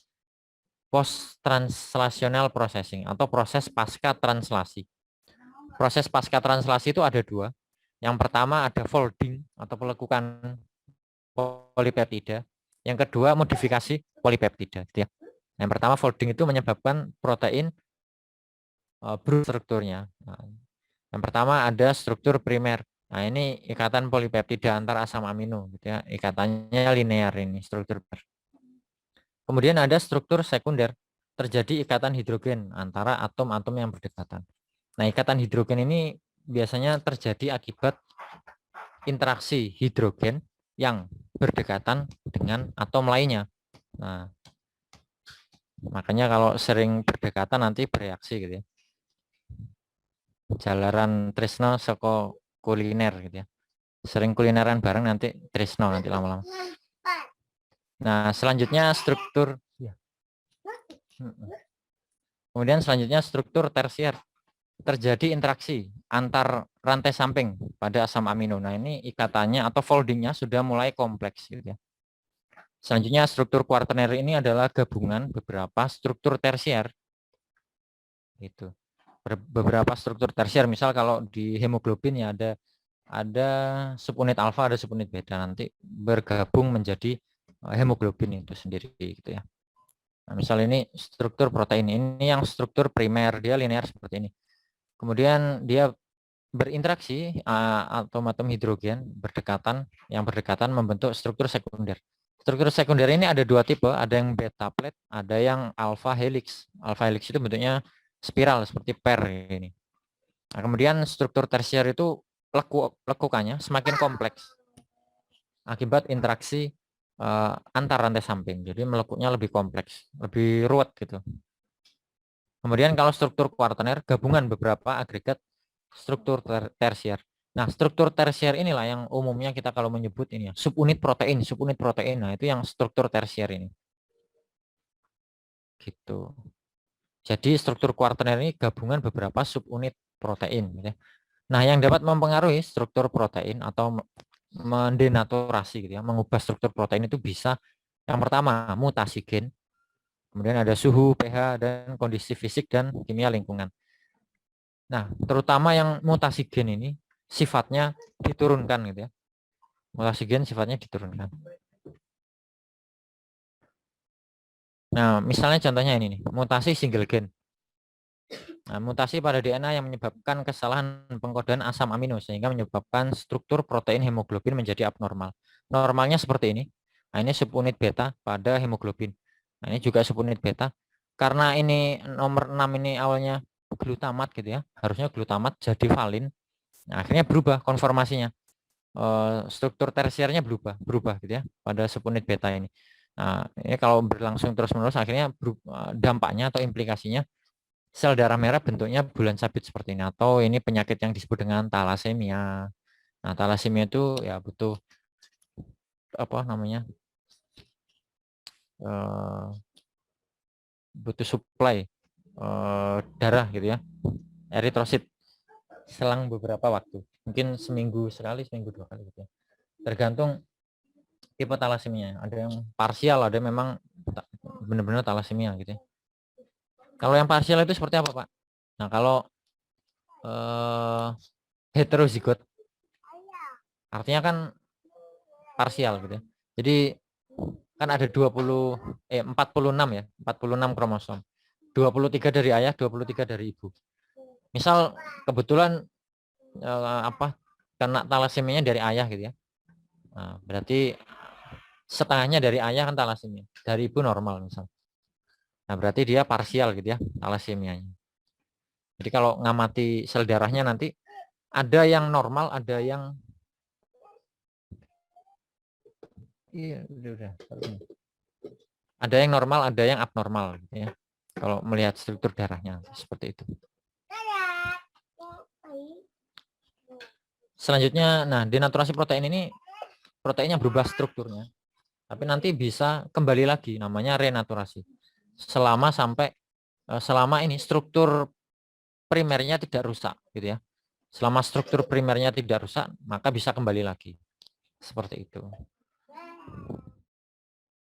Post translational processing atau proses pasca translasi. Proses pasca translasi itu ada 2. Yang pertama ada folding atau pelekukan polipeptida. Yang kedua modifikasi polipeptida. Ya. Yang pertama folding itu menyebabkan protein berubah strukturnya. Nah, yang pertama ada struktur primer. Nah, ini ikatan polipeptida antar asam amino, gitu ya. Ikatannya linear ini struktur. Kemudian ada struktur sekunder. Terjadi ikatan hidrogen antara atom-atom yang berdekatan. Nah, ikatan hidrogen ini biasanya terjadi akibat interaksi hidrogen yang berdekatan dengan atom lainnya. Nah, makanya kalau sering berdekatan nanti bereaksi gitu ya. Jalaran tresno saka kuliner gitu ya. Sering kulineran bareng nanti tresno nanti lama-lama. Nah, selanjutnya struktur kemudian selanjutnya struktur tersier. Terjadi interaksi antar rantai samping pada asam amino. Nah, ini ikatannya atau foldingnya sudah mulai kompleks gitu ya. Selanjutnya struktur kuartener ini adalah gabungan beberapa struktur tersier. Itu. Beberapa struktur tersier, misal kalau di hemoglobin ya ada subunit alfa, ada subunit beta, nanti bergabung menjadi hemoglobin itu sendiri gitu ya. Nah, misal ini struktur protein, ini yang struktur primer, dia linear seperti ini. Kemudian dia berinteraksi atom-atom hidrogen yang berdekatan membentuk struktur sekunder. Struktur sekunder ini ada 2 tipe, ada yang beta plate, ada yang alpha helix. Alpha helix itu bentuknya spiral seperti per ini. Nah, kemudian struktur tersier itu lekukannya semakin kompleks akibat interaksi antar rantai samping. Jadi melekuknya lebih kompleks, lebih ruwet gitu. Kemudian kalau struktur kuartener gabungan beberapa agregat struktur tersier. Nah, struktur tersier inilah yang umumnya kita kalau menyebut ini ya, subunit protein. Nah, itu yang struktur tersier ini. Gitu. Jadi struktur kuartener ini gabungan beberapa subunit protein gitu ya. Nah, yang dapat mempengaruhi struktur protein atau mendenaturasi gitu ya, mengubah struktur protein itu bisa yang pertama mutasi gen. Kemudian ada suhu, pH, dan kondisi fisik dan kimia lingkungan. Nah, terutama yang mutasi gen ini sifatnya diturunkan gitu ya. Mutasi gen sifatnya diturunkan. Nah, misalnya contohnya ini nih, mutasi single gen. Nah, mutasi pada DNA yang menyebabkan kesalahan pengkodean asam amino sehingga menyebabkan struktur protein hemoglobin menjadi abnormal. Normalnya seperti ini. Nah, ini subunit beta pada hemoglobin. Nah, ini juga subunit beta. Karena ini nomor 6 ini awalnya glutamat gitu ya. Harusnya glutamat jadi valin. Nah, akhirnya berubah konformasinya. Struktur tersiernya berubah gitu ya pada subunit beta ini. Nah, ini kalau berlangsung terus-menerus akhirnya dampaknya atau implikasinya sel darah merah bentuknya bulan sabit seperti ini, atau ini penyakit yang disebut dengan talasemia. Nah, talasemia itu ya butuh apa namanya, butuh suplai darah gitu ya, eritrosit selang beberapa waktu, mungkin seminggu sekali, seminggu 2 kali gitu ya, tergantung tipe talasemia. Ada yang parsial, ada yang memang benar-benar talasemia gitu ya. Kalau yang parsial itu seperti apa, Pak? Nah, kalau heterozigot artinya kan parsial gitu ya. Jadi kan ada 46 ya, 46 kromosom. 23 dari ayah, 23 dari ibu. Misal kebetulan kena talasemianya dari ayah gitu ya. Nah, berarti setengahnya dari ayah kan talasemia, dari ibu normal misal. Nah, berarti dia parsial gitu ya talasemianya. Jadi kalau ngamati sel darahnya nanti ada yang normal, ada yang udah. Ada yang normal, ada yang abnormal gitu ya. Kalau melihat struktur darahnya seperti itu. Selanjutnya, nah denaturasi protein ini proteinnya berubah strukturnya, tapi nanti bisa kembali lagi, namanya renaturasi. Selama ini struktur primernya tidak rusak, gitu ya. Selama struktur primernya tidak rusak, maka bisa kembali lagi. Seperti itu.